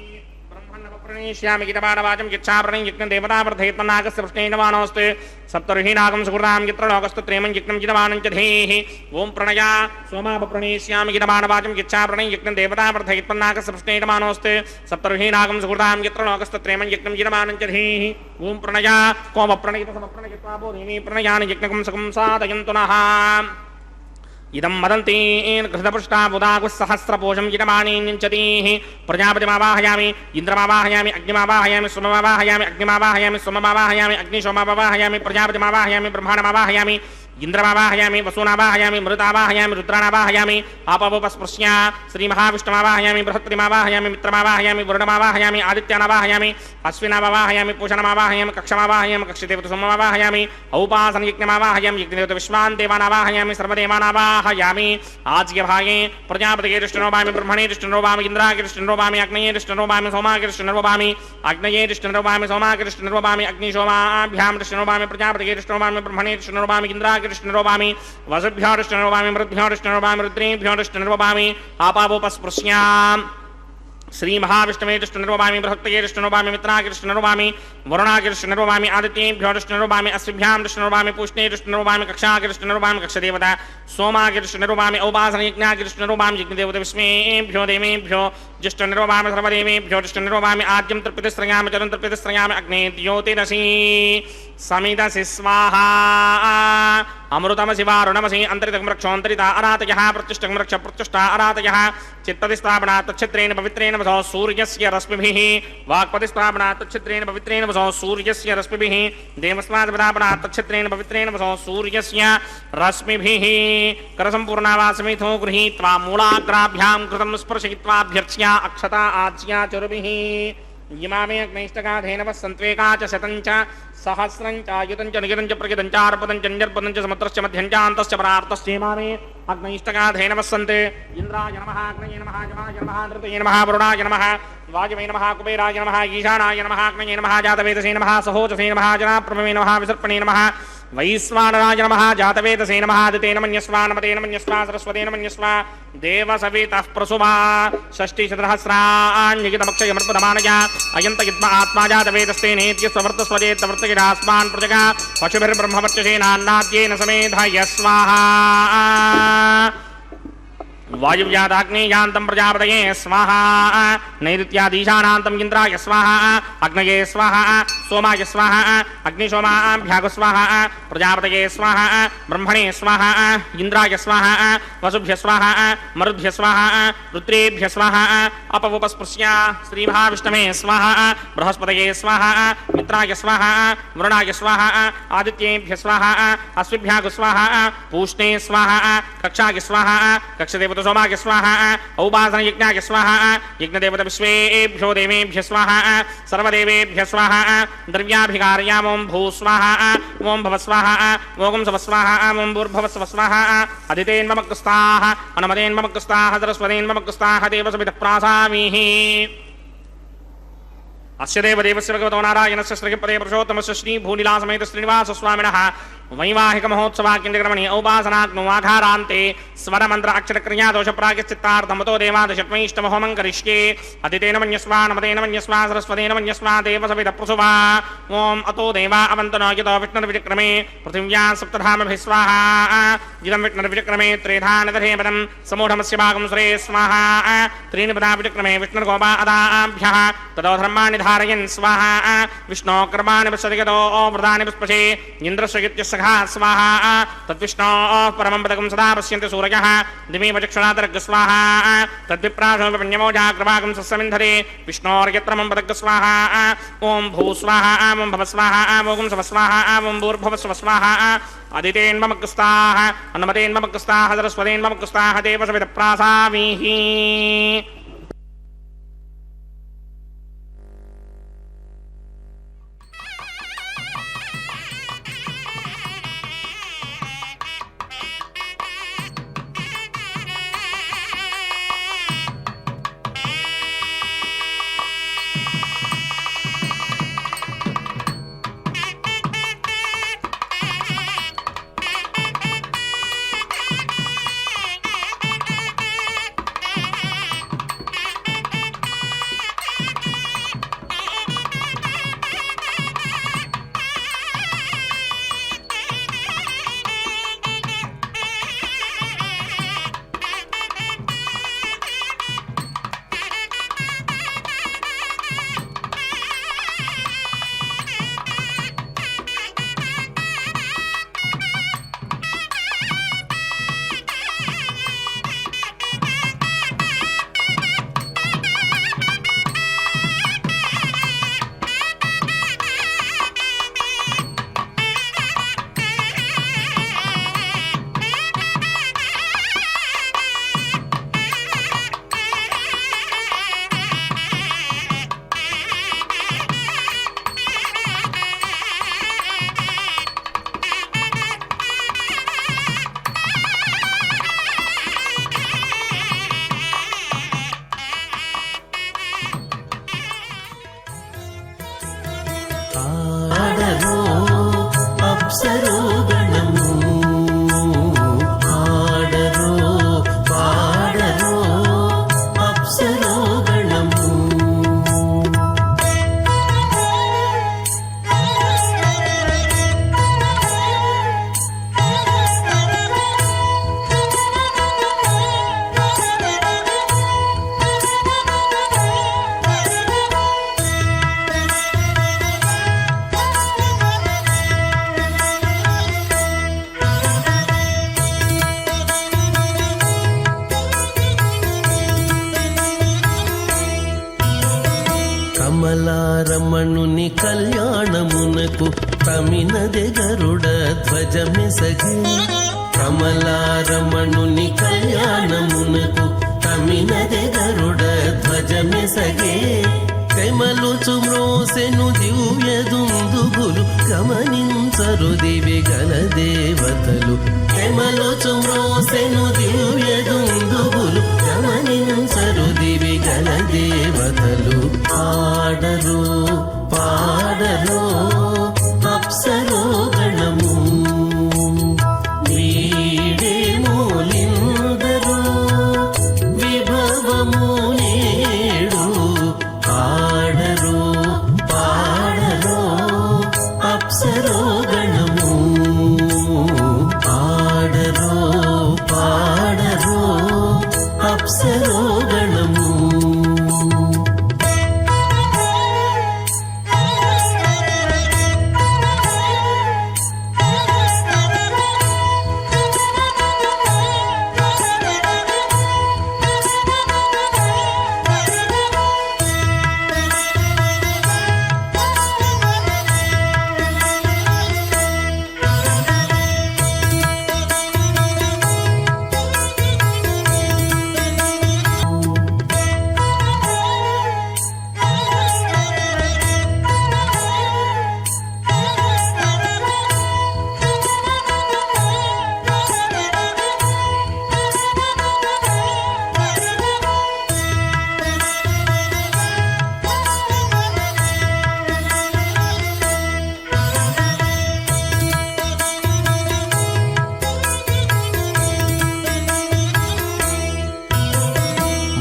బ్రహ్మణ్ణప్రణేష్యామి గితమానవాచం యచ్ఛాప్రణం యజ్ఞం దేవతావర్ధయత్మన్నాకస్య పృష్ణేనమానోస్తే సప్తర్హీనాగం సుకృతాం యత్ర లోకస్తత్రేమం యజ్ఞం జిదమానం చ ధేః ఓం ప్రణయా సోమాపప్రణేష్యామి గితమానవాచం యచ్ఛాప్రణం యజ్ఞం దేవతావర్ధయత్మన్నాకస్య పృష్ణేనమానోస్తే సప్తర్హీనాగం సుకృతాం యత్ర లోకస్తత్రేమం యజ్ఞం జిదమానం చ ధేః ఓం ప్రణయా కోమప్రణయిత సమప్రణయత్వా బోధిని ప్రణయాని యజ్ఞకం సకం సాధయంతు నః ఇదం వదంతి ఘృతపృష్టాబుదాగుసహస్రపోషం ఇదమానీంచతీః ప్రజాపతిమావాహయామి ఇంద్రమావాహయామి అగ్నిమావాహయామి సోమమావాహయామి అగ్నిమావాహయామి సోమమావాహయామి అగ్నిశోమమావాహయామి ప్రజాపతిమావాహయామి బ్రహ్మాణమావాహయామి ఇంద్రమావాహయామి వసూనావాహయామి మృతావాహయామి రుద్రాణావాహయామి ఆపవోపస్పృశ్య శ్రీమహావిష్ణుమావాహయామి బృహత్పతిమావాహయామి మిత్రమావాహయామి వరుణమావాహయామి ఆదిత్యానావాహయామి అశ్వినావాహయామి పూషణమావాహయామి కక్షమావాహయామి కక్షదేవత సోమమావాహయామి ఔపాసన యజ్ఞమావాహయామి యజ్ఞదేవత విశ్వాన్ దేవానావాహయామి సర్వదేవానావాహయామి ఆజ్యభాగే ప్రజాపతిగే దృష్టినోభామి బ్రహ్మణే దృష్టినోభామి ఇంద్రాగే దృష్టినోభామి అగ్నయే దృష్టినోభామి సోమాగే దృష్టినోభామి అగ్నయే దృష్టినోభామి సోమాగే దృష్టినోభామి అగ్నిశోమాభ్యాం దృష్టినోభామి ప్రజాపతిగే దృష్టినోభామి బ్రహ్మణే దృష్టినోభామి ఇంద్రాగే कृष्णरूपामि वसुभ्यो कृष्णरूपामि मृद्भ्यो कृष्णरूपामि रुद्रेभ्यो कृष्णरूपामि आपावोपस्पृश्याम् श्री महाविष्णवे कृष्णरूपामि बृहत्तये कृष्णरूपामि मित्राय कृष्णरूपामि वरुणाय कृष्णरूपामि आदित्येभ्यो कृष्णरूपामि अश्विभ्यां कृष्णरूपामि पूष्णे कृष्णरूपामि कक्षाय कृष्णरूपामि कक्षदेवता सोमाय कृष्णरूपामि औपासनयज्ञाय कृष्णरूपामि यज्ञदेवता विस्मेभ्यो देवेभ्यो ज्येष्ठनिरूपामि सर्वदेवेभ्यो कृष्णनिरूपामि आद्यं तृप्यतिस्रयामि चरं तृप्यतिस्रयामि अग्ने द्योतिरसि समिदसि स्वाहा अमृतमसि वारुणमसि अन्तरितमरक्षोऽन्तरिता अरातयः प्रतिष्ठमरक्ष प्रतिष्ठा अरातयः चित्तदिस्थापना तच्छित्रेण पवित्रेण वसो सूर्यस्य रश्मिभिः वाक्पतिस्थापना तच्छित्रेण पवित्रेण वसो सूर्यस्य रश्मिभिः देवस्मादपदापना तच्छित्रेण पवित्रेण वसो सूर्यस्य रश्मिभिः करसम्पूर्णावासमिथो गृहीत्वा मूलाग्राभ्यां कृतं स्पर्शयित्वाभ्यर्च्या अक्षता आज्या चरुभिः इमामे अग्नैष्टकाधेनवः सन्त्वेका च शतं च सहस्रं च युतं च निगितं च प्रगितं च अर्पदं च निर्पदं च समुद्रश्च मध्यं च अन्तश्च परार्तश्च इमामे अग्नैष्टकाधेनवः सन्ते इन्द्राय नमः अग्नये नमः जमाय नमः नृतये नमः वरुणाय नमः वाजवे नमः कुबेराय नमः ईशानाय नमः अग्नये नमः जातवेदसे नमः सहोजसे नमः जनाप्रभवे नमः विसर्पणे नमः वैश्वानराय नमः जातवेदसे नमः आदितेन मन्यस्वा नमतेन मन्यस्वा सरस्वतेन मन्यस्वा देवसवितः प्रसुमा षष्टिशतसहस्राण्यगितमक्षयमर्पदमानया अयन्तयित्म आत्मा जातवेदस्तेनेत्य स्ववर्तस्वजेत्तवर्तगिरास्मान् प्रजगा पशुभिर्ब्रह्मवर्चसेनान्नाद्येन समेधय स्वाहा वायुव्यादाग्नेयान्तं प्रजापतये स्वाहा नैऋत्यादीशानान्तं इन्द्राय स्वाहा अग्नये स्वाहा सोमाय स्वाहा अग्निशोमाभ्याग स्वाहा प्रजापतये स्वाहा ब्रह्मणे स्वाहा इन्द्राय स्वाहा वसुभ्य स्वाहा मरुद्भ्य स्वाहा रुद्रेभ्य स्वाहा अपवुपस्पृश्य श्रीमहाविष्णवे स्वाहा बृहस्पतये स्वाहा मित्राय स्वाहा वरुणाय स्वाहा आदित्येभ्य स्वाहा अश्विभ्याग स्वाहा पूष्णे स्वाहा कक्षाय स्वाहा कक्षदेवता सोमाय स्वाहा औपासनयज्ञाय स्वाहा यज्ञदेवता विश्वेभ्यो देवेभ्य स्वाहा सर्वदेवेभ्य स्वाहा द्रव्याभिकारयाम ओं भू स्वाहा ओं भव स्वाहा ओं सव स्वाहा ओं भूर्भुवः स्वः स्वाहा अदितेन्ममग्रस्ताः अनुमतेन्ममग्रस्ताः सरस्वतेन्ममग्रस्ताः देवसवितः प्रासामीः अस्य देवदेवस्य भगवतो नारायणस्य श्रीपदे पुरुषोत्तमस्य श्रीभूनिलासमेत श्रीनिवासस्वामिनः वैवाहिक महोत्सवाक्यक्रमणे औपासनाग्नो आधारान्ते स्वरमन्त्र अक्षरक्रिया दोषप्रायश्चित्तार्थमतो देवादशत्वैष्टमहोमं करिष्ये अदितेन मन्यस्वा नमतेन मन्यस्वा सरस्वतेन मन्यस्वा देवसवितः प्रसुवा ओं अतो देवा अवन्तनो यतो विष्णुर्विचक्रमे पृथिव्यां सप्तधामभिः स्वाहा इदं विष्णुर्विचक्रमे त्रेधानदधेपदं समूढमस्य भागं सुरे स्वाहा त्रीणि पदा विचक्रमे विष्णुर्गोपा अदाभ्यः ततो धर्माणि धारयन् स्वाहा विष्णो कर्माणि पश्यतिगतो वृदानि पुष्पशे इन्द्रस्य स्वाहा तद्विष्णो परमं पदकं सदा पश्यन्ति सूरयः दिमेव चक्षुरातर्ग स्वाहा तद्विप्राशोपन्यमो जाग्रभागं सस्यमिन्धरे विष्णोर्यत्रमं पदक स्वाहा ओं भू स्वाहा ओं भव स्वाहा ओं सव स्वाहा ओं भूर्भुवः स्वः स्वाहा अदितेन्ममग्रस्ताः अनुमतेन्ममग्रस्ताः सरस्वतेन्ममग्रस्ताः देवसवितः प्रासामीः ఆడలో అప్సరో గణము కమలారమణుని కళ్యాణమునకు తమినదె గరుడ ధ్వజమెసగే. కమలారమణుని కళ్యాణమునకు తమినదె గరుడ ధ్వజమెసగే. తెమలుచు మ్రోసెను దివ్య దుందుబులు గమనించరు దివి గల దేవతలు. తెమలుచు మ్రోసెను దివ్య దుందుబులు గమనించరు దివి గల దేవతలు. పాడరు పాడరు అప్సరో గణము వీడే మూలిందరు విభవము నేడు. పాడరు పాడరు అప్సరో గణము పాడరు పాడరు అప్సరో గణము.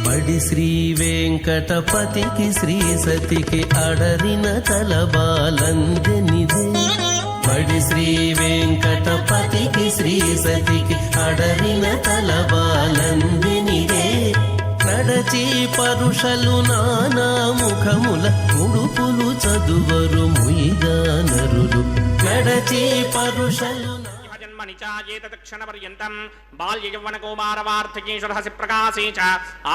బడి శ్రీ వెంకటపతికి శ్రీ సతికి అడరిన తలబాలందెనిదే. బడి శ్రీ వెంకటపతికి శ్రీ సతికి అడరిన తలబాలందెనిదే. నడచి పరుషలు నానా ముఖముల ముడుపులు చదువరు ముయిగా నరులు. నడచి పరుషలు క్షణ పర్యంతం బాల్య యౌవన కౌమారవార్ధకేశ్వరహసి ప్రకాశే చ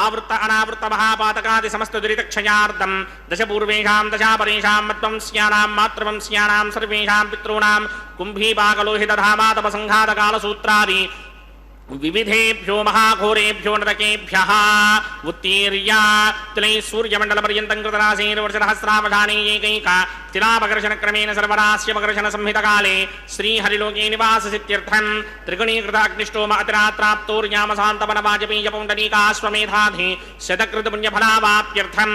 ఆవృత్త అనావృత్త మహాపాతకాది సమస్త దురిత క్షయార్థం దశ పూర్వేషాం దశాపరేషాం మత్వంస్యానాం మాతృవంస్యానాం సర్వేషాం పితॄణాం కుంభీపాకలోహిత ధామాతప సంఘాత కాల సూత్రాది వివిధేభ్యో మహాఘోరేభ్యో నరకేభ్యః ఉత్తీర్య తిలై సూర్యమండల పర్యంతం కృతరాశేర్వర్షసహస్రావధానే ఏకైక స్థిరాపకర్షణ క్రమేణ సర్వరాశ్యపకర్షణ సంహితకాలే శ్రీహరిలోకే నివాససిత్యర్థం త్రిగుణీకృత అగ్నిష్టోమ అతిరాత్రాప్తోర్యామశాంతపన వాజపేయ పౌండరీకాశ్వమేధాధి శతకృత పుణ్యఫలావాప్యర్థం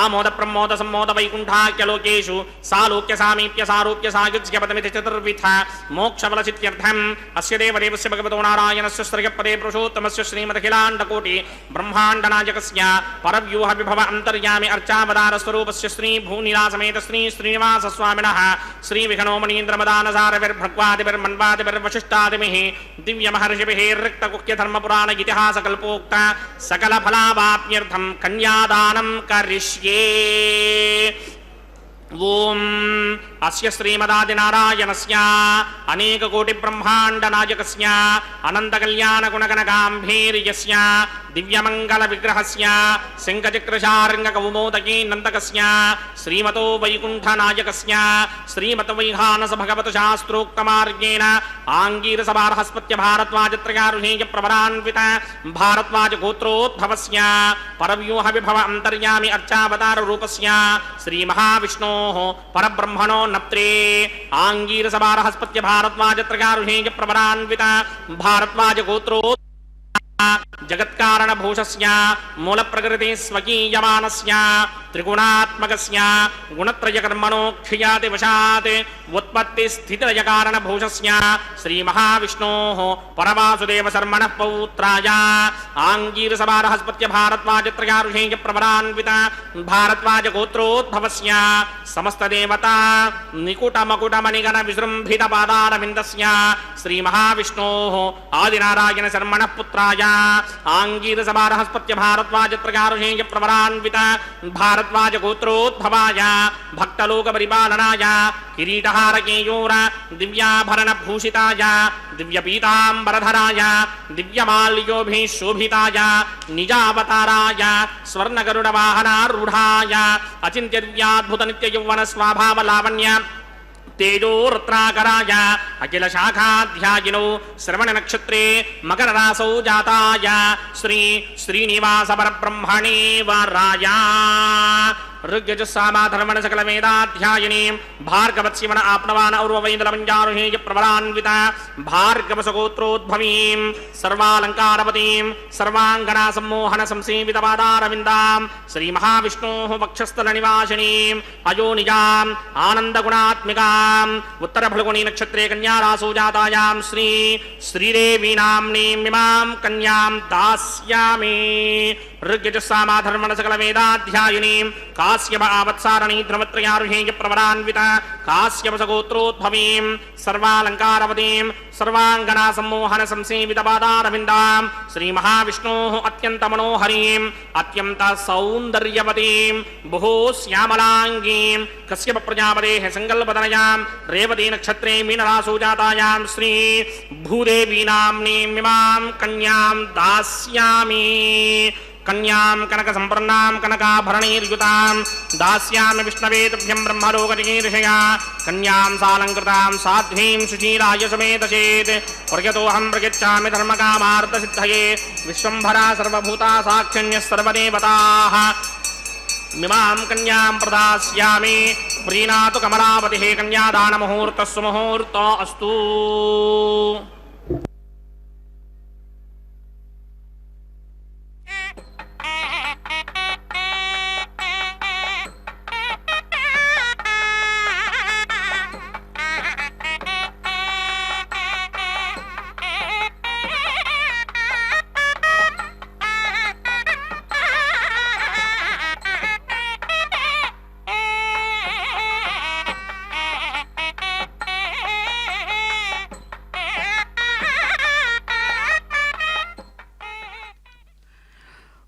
ఆమోద ప్రమోద సమ్మోద వైకుంఠాఖ్యలోకేషు సాలోక్య సామీప్య సారూప్య సాయుజ్యపదమితి చతుర్విధ మోక్షఫలసిత్యర్థం అస్య దేవదేవస్య భగవతో నారాయణస్య శ్రేయపదే పురుషోత్తమస్య శ్రీమదఖిలాండకోటి బ్రహ్మాండనాయకస్య పరవ్యూహ విభవ అంతర్యామి అర్చావతార స్వరూపస్య శ్రీ భూనిలాసమేత శ్రీ శ్రీనివాస స్వామినః శ్రీ విఘ్నోమణీంద్రమదానసారవిర్భృగ్వాదిభిర్మన్వాదిభిర్వశిష్టాదిభిః దివ్యమహర్షిభిः రిక్తకుఖ్య ధర్మపురాణ ఇతిహాస కల్పోక్త సకల ఫలావాప్యర్థం కన్యాదానం కరిష్యే. ఓం అస్య శ్రీమదాదినారాయణస్య అనేక కోటి బ్రహ్మాండ నాయకస్య అనంత కళ్యాణ గుణగణగాంభీర్యస్య దివ్యమంగళ విగ్రహస్య శంఖచక్రశార్ంగ కౌమోదకీ నందకస్య శ్రీమతో వైకుంఠ నాయకస్య శ్రీమత వైహానస భగవత శాస్త్రోక్తమార్గేణ ఆంగీరసభారహస్పత్య భారద్వాజత్రయారుహేయ ప్రవరాన్విత భారద్వాజ గోత్రోద్భవస్య పరవ్యూహ విభవ అంతర్యామి అర్చావతార రూపస్య శ్రీ మహావిష్ణోః పరబ్రహ్మణో నప్త్రే ఆంగీరసభారహస్పత్య భారద్వాజత్రయారుహేయ ప్రవరాన్విత భారద్వాజ గోత్రో జగత్కారణ భూషస్య మూల ప్రకృతి స్వకీయమానస్య త్రిగుణాత్మకస్య గుణత్రయ కర్మణో క్షయాతి వశాత్ ఉత్పత్తి స్థితిలయ కారణ భూషస్య శ్రీ మహావిష్ణోః పరవాసుదేవ శర్మణః పౌత్రాయ ఆంగీరసభారహస్పత్య భారద్వాజత్రయారుహేయ ప్రవరాన్విత భారద్వాజ గోత్రోద్భవస్య సమస్త దేవతా నికుట మకుట మణిగణ విజృంభిత పాదారవిందస్య శ్రీ మహావిష్ణోః ఆదినారాయణ శర్మణః పుత్రాయ ఆంగీరసభారహస్పత్య భారద్వాజత్రయారుహేయ ప్రవరాన్విత భారద్వాజ భరద్వాజ గోత్రోద్భవాయ భక్తలోక పరిపాలనాయ కిరీటహారకేయూర దివ్యాభరణ భూషితాయ దివ్యపీతాంబరధరాయ దివ్యమాల్యోభిః శోభితాయ నిజావతారాయ స్వర్ణగరుడ వాహనారూఢాయ అచింత్యద్వ్యాద్భుత నిత్య యౌవన స్వభావ లావణ్య తేజోరత్నాకరాయ అఖిల శాఖాధ్యాయినో శ్రవణ నక్షత్రే మకర రాసౌ జాతాయ శ్రీ శ్రీనివాస పరబ్రహ్మణే వరాయ ఋగ్యజస్సామాధర్మణ సకల వేదాధ్యాయినీం భార్గవత్సివన ఆప్నవాన ఔర్వైందలమంజారుహేయ ప్రబలాన్విత భార్గవసగోత్రోద్భవీం సర్వాలంకారవతీం సర్వాంగనా సమ్మోహన సంసేవిత పాదారవిందాం శ్రీ మహావిష్ణోః వక్షస్థల నివాసినీం అయోనిజాం ఆనందగుణాత్మికాం ఉత్తర ఫల్గుణీ నక్షత్రే కన్యారాసౌ జాతాయాం శ్రీ శ్రీదేవీ నామ్నీం ఇమాం కన్యాం దాస్యామి ఋగ్యజస్సామాధర్మణ సకల వేదాధ్యాయినీం కాశ్యప ఆవత్సారణీ ధ్రువత్రయారుహేయ ప్రవరాన్విత కాశ్యపసగోత్రోద్భవీం సర్వాలంకారవతీం సర్వాంగనా సమ్మోహన సంసేవిత పాదారవిందాం శ్రీ మహావిష్ణోః అత్యంత మనోహరీం అత్యంత సౌందర్యవతీం బహో శ్యామలాంగీం కశ్యప ప్రజాపతేః సంకల్పతనయాం రేవతీ నక్షత్రే మీనరాసౌ జాతాయాం శ్రీ భూదేవీ నామ్నీం ఇమాం కన్యాం దాస్యామి కన్యాం కనక సంపన్నాం కనకాభరణైర్యుతాం దాస్యామి విష్ణవే తుభ్యం బ్రహ్మలోకజిగీర్షయా కన్యాం సాలంకృతాం సాధ్వీం సుశీలాయ సమేతచేత్ ప్రయతోహం ప్రయచ్చామి ధర్మకామార్థసిద్ధయే విశ్వంభరా సర్వభూతా సాక్షిణ్యः సర్వదేవతాః మిమాం కన్యాం ప్రదాస్యామి ప్రీణాతు కమలాపతిః కన్యాదానముహూర్తः సుముహూర్తో అస్తు.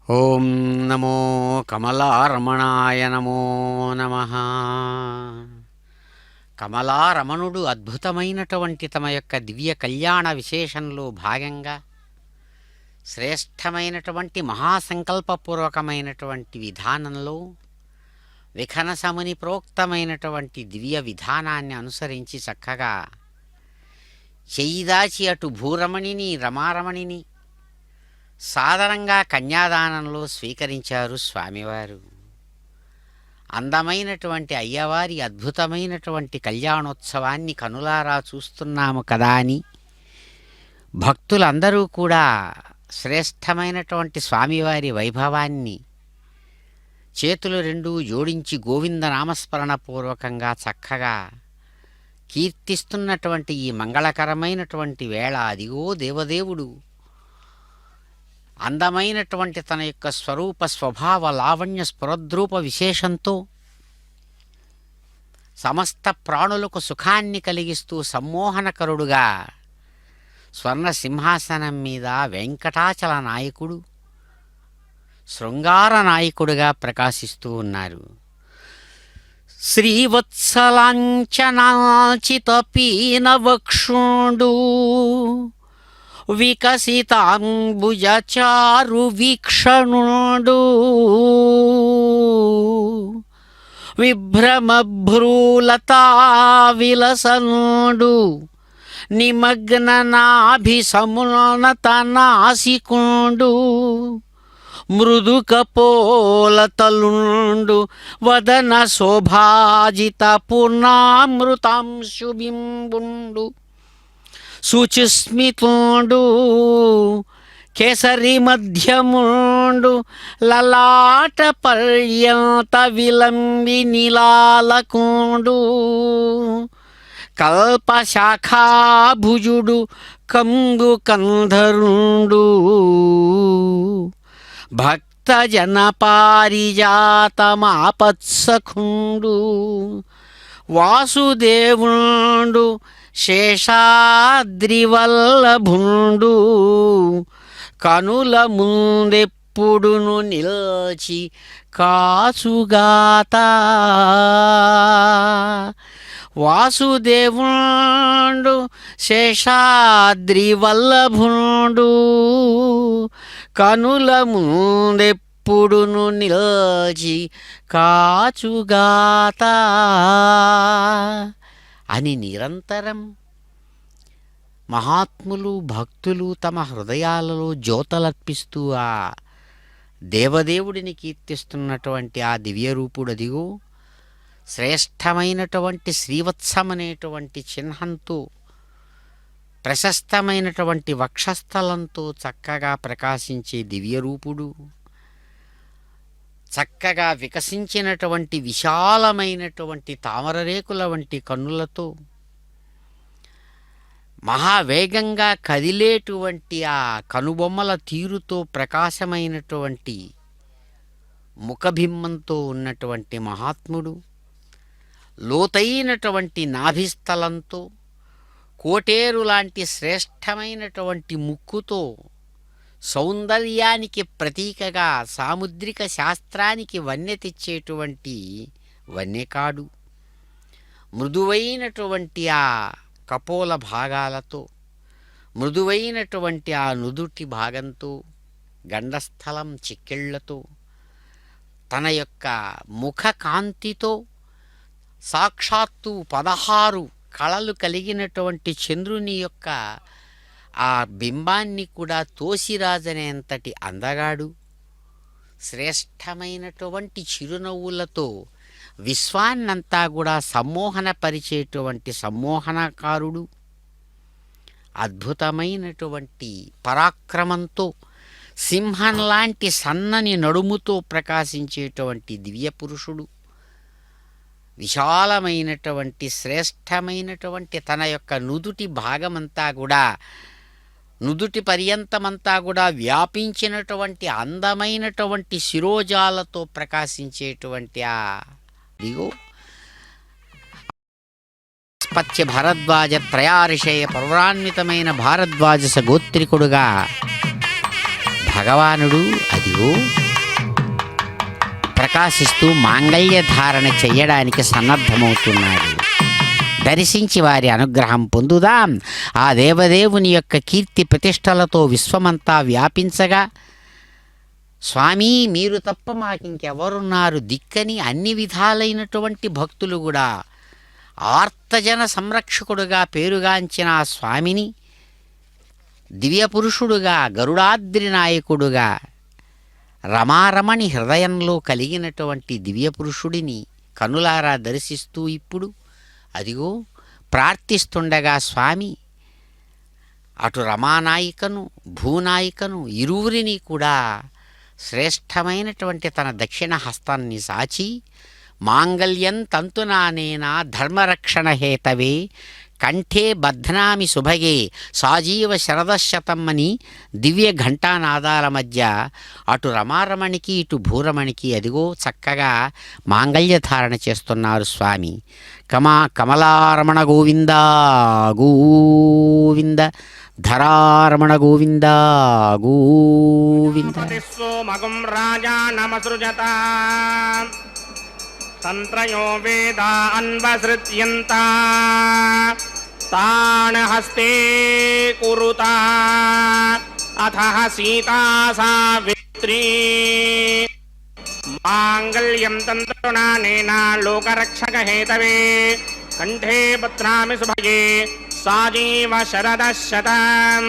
ఓం నమో కమలారమణాయ నమో నమః. కమలారమణుడు అద్భుతమైనటువంటి తమ యొక్క దివ్య కళ్యాణ విశేషంలో భాగంగా శ్రేష్టమైనటువంటి మహాసంకల్పపూర్వకమైనటువంటి విధానంలో విఖనసముని ప్రోక్తమైనటువంటి దివ్య విధానాన్ని అనుసరించి చక్కగా చెయ్యిదాచి అటు భూరమణిని రమారమణిని సాదరంగా కన్యాదానంలో స్వీకరించారు స్వామివారు. అందమైనటువంటి అయ్యవారి అద్భుతమైనటువంటి కళ్యాణోత్సవాన్ని కనులారా చూస్తున్నాము కదా అని భక్తులందరూ కూడా శ్రేష్టమైనటువంటి స్వామివారి వైభవాన్ని చేతులు రెండూ జోడించి గోవింద నామస్మరణ పూర్వకంగా చక్కగా కీర్తిస్తున్నటువంటి ఈ మంగళకరమైనటువంటి వేళ అదిగో దేవదేవుడు అందమైనటువంటి తన యొక్క స్వరూప స్వభావ లావణ్య స్ఫురద్రూప విశేషంతో సమస్త ప్రాణులకు సుఖాన్ని కలిగిస్తూ సమ్మోహనకరుడుగా స్వర్ణ సింహాసనం మీద వెంకటాచల నాయకుడు శృంగార నాయకుడుగా ప్రకాశిస్తూ ఉన్నారు. శ్రీవత్సలాంఛనాచిత పీనవక్షుండు వికసితాంబుజచారు వీక్షణుడు విభ్రమభ్రూలతా విలసనుడు నిమగ్న నాభిసమున్నత నాసికుండు మృదు కపోలతలుండు వదన శోభాజిత పూర్ణామృతాంశుబింబుండు శుచిస్మితుండు కేసరి మధ్యముండు లలాట పర్యంత విలంబి నిలాలకుండు కల్పశాఖాభుజుడు కంగు కంధరుండు భక్తజన పారిజాతమాపత్సఖుండు వాసుదేవుండు శేషాద్రివల్లభుండు కనుల ముందెప్పుడును నిల్చి కాచుగాత వాసుదేవుండు శేషాద్రి వల్లభుండు కనుల ముందెప్పుడును నిల్చి కాచుగాత అని నిరంతరం మహాత్ములు భక్తులు తమ హృదయాలలో జ్యోతలర్పిస్తూ ఆ దేవదేవుడిని కీర్తిస్తున్నటువంటి ఆ దివ్యరూపుడు అదిగో శ్రేష్టమైనటువంటి శ్రీవత్సమనేటువంటి చిహ్నంతో ప్రశస్తమైనటువంటి వక్షస్థలంతో చక్కగా ప్రకాశించే దివ్యరూపుడు, చక్కగా వికసించినటువంటి విశాలమైనటువంటి తామరరేకుల వంటి కన్నులతో మహావేగంగా కదిలేటువంటి ఆ కనుబొమ్మల తీరుతో ప్రకాశమైనటువంటి ముఖబింబంతో ఉన్నటువంటి మహాత్ముడు, లోతైనటువంటి నాభిస్థలంతో కోటేరు లాంటి శ్రేష్టమైనటువంటి ముక్కుతో సౌందర్యానికి ప్రతీకగా సాముద్రిక శాస్త్రానికి వన్నె తెచ్చేటువంటి వన్యకాడు, మృదువైనటువంటి ఆ కపోల భాగాలతో మృదువైనటువంటి ఆ నుదుటి భాగంతో గండస్థలం చిక్కిళ్లతో తన యొక్క ముఖ కాంతితో సాక్షాత్తు 16 కళలు కలిగినటువంటి చంద్రుని యొక్క ఆ బింబాన్ని కూడా తోసిరాజనేంతటి అందగాడు, శ్రేష్టమైనటువంటి చిరునవ్వులతో విశ్వాన్నంతా కూడా సమ్మోహనపరిచేటువంటి సమ్మోహనకారుడు, అద్భుతమైనటువంటి పరాక్రమంతో సింహం లాంటి సన్నని నడుముతో ప్రకాశించేటువంటి దివ్యపురుషుడు, విశాలమైనటువంటి శ్రేష్టమైనటువంటి తన యొక్క నుదుటి భాగమంతా కూడా నుదుటి పర్యంతమంతా కూడా వ్యాపించినటువంటి అందమైనటువంటి శిరోజాలతో ప్రకాశించేటువంటి ఆ దిగో స్పత్య భారద్వాజ త్రయారిషేయ పౌరాన్వితమైన భారద్వాజ సగోత్రికుడుగా భగవానుడు అదిగో ప్రకాశిస్తూ మాంగళ్య ధారణ చెయ్యడానికి సన్నద్ధమవుతున్నాడు. దర్శించి వారి అనుగ్రహం పొందుదాం. ఆ దేవదేవుని యొక్క కీర్తి ప్రతిష్టలతో విశ్వమంతా వ్యాపించగా, స్వామి మీరు తప్ప మాకింకెవరున్నారు దిక్కని అన్ని విధాలైనటువంటి భక్తులు కూడా ఆర్తజన సంరక్షకుడుగా పేరుగాంచిన ఆ స్వామిని దివ్యపురుషుడుగా గరుడాద్రి నాయకుడుగా రమారమణి హృదయంలో కలిగినటువంటి దివ్యపురుషుడిని కనులారా దర్శిస్తూ ఇప్పుడు అదిగో ప్రార్థిస్తుండగా స్వామి అటు రమానాయికను భూనాయికను ఇరువురిని కూడా శ్రేష్టమైనటువంటి తన దక్షిణ హస్తాన్ని సాచి మాంగళ్యం తంతునానేనా ధర్మరక్షణ హేతవే కంఠే బధ్నామి సుభగే సాజీవ శరదశతం అని దివ్య ఘంటానాదాల మధ్య అటు రమారమణికి ఇటు భూరమణికి అదిగో చక్కగా మాంగళ్యధారణ చేస్తున్నారు స్వామి. కమలారమణ గోవింద గోవింద ధరారమణ గోవింద గోవింద. మగం రాజా నమసృజత తంత్రయో వేదా అన్వసృత్యంత తాన్ హస్తే కురుత అథః సీతా సావిత్రీ మాంగళ్యం తంతునానేన లోకరక్షక హేతవే కంఠే బధ్నామి సుభగే సాజీవ శరదశతం.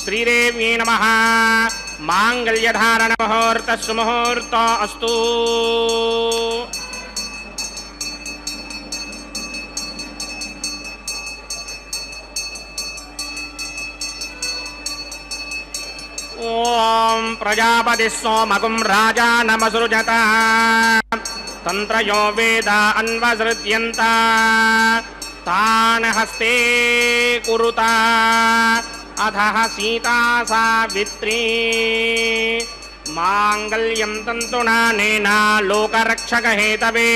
శ్రీదేవ్యై నమః. మాంగళ్యధారణ ముహూర్త సుముహూర్త అస్తు. ఓం ప్రజాపతి సోమగుం రాజా నమసృజత తంత్రయో వేద అన్వసృత్యంత తాన్ హస్తే కురుత అథః సీతా సావిత్రీ మాంగళ్యం తంతునానేన లోకరక్షక హేతవే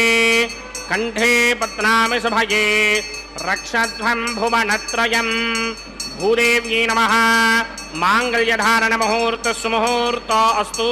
కంఠే బధ్నామి సుభగే రక్షధ్వం భువనత్రయం. భూదేవ్యై నమః. మాంగళ్యధారణ ముహూర్త సుముహూర్త అస్తు.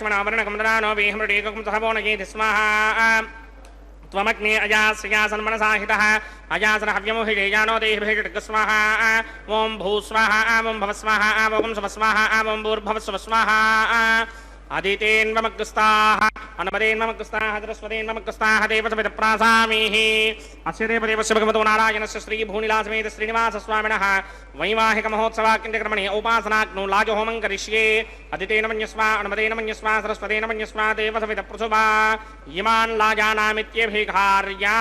लक्ष्मणावरणकमदनानो वेहमृडीकं सहवोनगेति स्वाहा त्वमग्ने अजास्यासन्मनसाहितः अजासनहव्यमोहिजानो देहिभिः स्वाहा ॐ भूस्वाहा ॐ भवस्वाहा ॐ स्वस्वाहा ॐ भूर्भवस्व स्वाहा अदितेन्वमग्रस्ताः अनुमदेन्वमग्रस्ताः सरस्वतेन्वमग्रस्ताः देवसमितप्रासामीः अस्य देवदेवस्य भगवतो नारायणस्य श्रीभूनिलासमेत श्रीनिवासस्वामिनः वैवाहिकमहोत्सवाक्यक्रमणे उपासनाग्नो लाजहोमं करिष्ये अदितेन मन्यस्वा अनुमदेन मन्यस्वा सरस्वतेन मन्यस्वा देवसमितप्रसुभा इमान् लाजानामित्यभिघार्या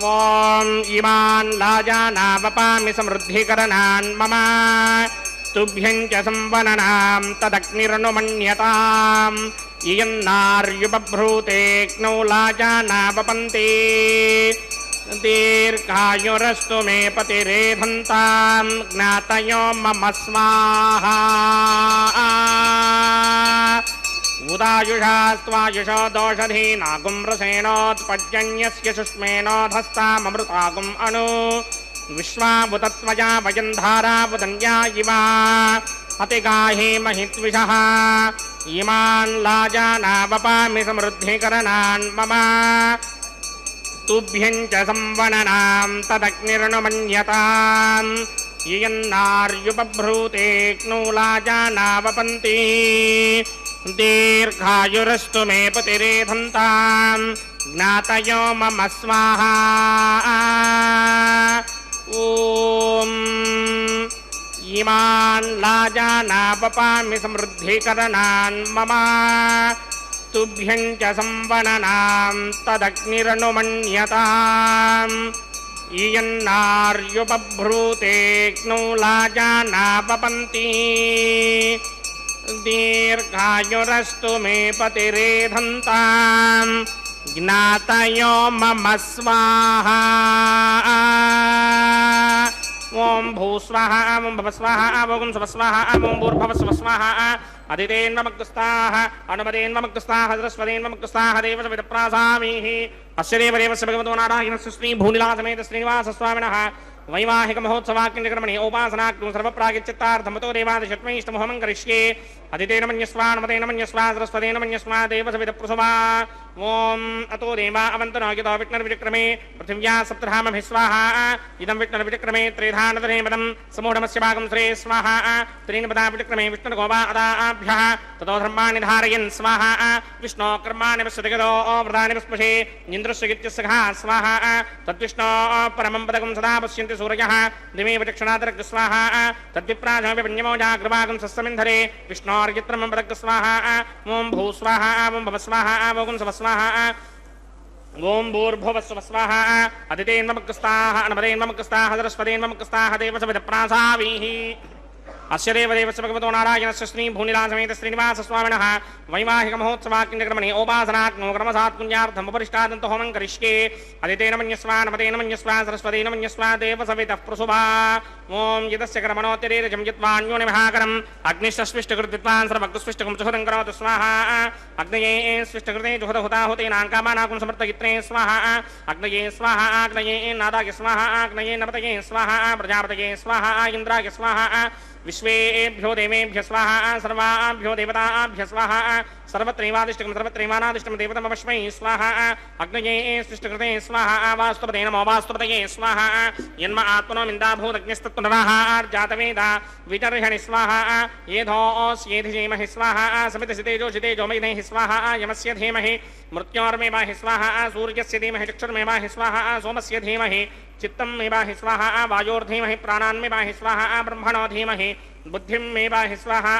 ॐ इमान् लाजानावपामि समृद्धिकरणान् मम तुभ्यं च संवननां तदग्निरनुमन्यताम् इयन्नार्युबभ्रूतेऽग्नौ लाजानावपन्ति दीर्घायुरस्तु मे पतिरेधन्तां ज्ञातयो मम स्वाहा उदायुषास्त्वायुषो दोषधीनागुं रसेनोत्पज्जन्यस्य शुष्मेनोधस्ताममृतागुम् अनु विश्वावुतत्वया वयन्धारावदन्या इवा अतिगाहे महित्विषः इमान् लाजानावपामि समृद्धिकरणान् मम तुभ्यं च संवननां तदग्निरनुमन्यताम् इयन्नार्युबभ्रूतेऽग्नौ लाजानावपन्ति दीर्घायुरस्तु मे पतिरेधन्ताम् ज्ञातयो मम स्वाहा ॐ इमान् लाजानावपामि समृद्धिकरणान् मम तुभ्यं च संवननां तदग्निरनुमन्यताम् इयन्नार्युबभ्रूतेऽग्नौ लाजानावपन्ति दीर्घायुरस्तु मे पतिरेधन्ताम् ज्ञातयो मम स्वाहा ॐ भूस्वाहा ॐ भवस्वाहा ॐ स्वस्वाहा ॐ भूर्भवस्व स्वाहा अदितेन्वमग्रस्ताः अनुमदेन्वमग्रस्ताः सरस्वतेन्वमग्रस्ताः देवसमितप्रासामीः अस्य देवदेवस्य भगवतो नारायणस्य श्रीभूनिलासमेत श्रीनिवासस्वामिनः वैवाहिकमहोत्सवाक्यक्रमणे उपासनाग्नो सर्वप्रागिच्चित्तार्थमतो देवादिशत्मैष्टमोहमं करिष्ये अदितेन मन्यस्वा अनुमतेन मन्यस्वा सरस्वतेन मन्यस्वा देवसविदप्रसुभा ॐ अतो देवा अवन्तनो यतो विष्णुर्विक्रमे पृथिव्या सप्तधामभिः स्वाहा इदं विष्णुर्विक्रमे त्रिधानतरेपदं समूढमस्य भागं श्रे स्वाहा त्रीणि पदा विक्रमे विष्णुर्गोवा अदाभ्यः ततो धर्माणि धारयन् स्वाहा विष्णो कर्माणि पश्यतिगतो व्रतानि पस्पशे इन्द्रस्य गित्यस्य घा स्वाहा तद्विष्णो परमं पदकं सदा पश्यन्ति सूर्यः दिवे विचक्षणादरग् स्वाहा तद्विप्राजमपि पुण्यमोजाग्रभागं सस्समिन्धरे विष्णोर्यत्रमं पदग् स्वाहा ॐ भूस्वाहा ॐ भवस्वाहा ॐ स्वस्वाहा ॐ भूर्भुवस्व स्वाहा अदितेन्वमग्रस्ताः अनुमदेन्वमग्रस्ताः सरस्वतेन्वमग्रस्ताः देवसमितप्रासामीः अस्य देवदेवस्य भगवतो नारायणस्य श्रीभूनिलासमेत श्रीनिवासस्वामिनः वैवाहिकमहोत्सवाक्यक्रमणे उपासनाग्नो क्रमसात् पुण्यार्थमुपरिष्टादन्तो होमं करिष्ये अदितेन मन्यस्वा अनुमतेन मन्यस्वा सरस्वतेन मन्यस्वा देवसवितः प्रसुभा ॐ यदस्य कर्मणोत्तरेरजं यत्वान्योनिमहाकरम् अग्निश्चस्विष्टकृद्विद्वान् सर्वग्स्विष्टकं सुहृदं करोतु स्वाहा अग्नये स्विष्टकृते जुहदहुताहुतेनाङ्कामानाकुं समर्थयित्रे स्वाहा अग्नये स्वाहा अग्नये नादाय स्वाहा अग्नये नवतये स्वाहा प्रजापतये स्वाहा इन्द्राय स्वाहा विश्वेभ्यो देवेभ्य स्वाहा सर्वाभ्यो देवताभ्य स्वाहा सर्वत्रैवादिष्टकं सर्वत्रैवानादिष्टं देवतमवश्मै स्वाहा अग्नये स्विष्टकृते स्वाहा वास्तुपते नमो वास्तुपतये स्वाहा यन्म आत्मनो मिन्दाभूतज्ञस्तत्त्वनवाः जातवेदा वितर्षणि स्वाहा येधोऽस्येधि धीमहि स्वाहा समितसितेजो मयिनेहि स्वाहा यमस्य धीमहि मृत्योर्मेवाहि स्वाहा सूर्यस्य धीमहि चक्षुर्मेवाहि स्वाहा सोमस्य धीमहि चित्तं मेवाहि स्वाहा वायोर्धीमहि प्राणान्मेवाहि स्वाहा ब्रह्मणो धीमहि बुद्धिं मेवाहि स्वाहा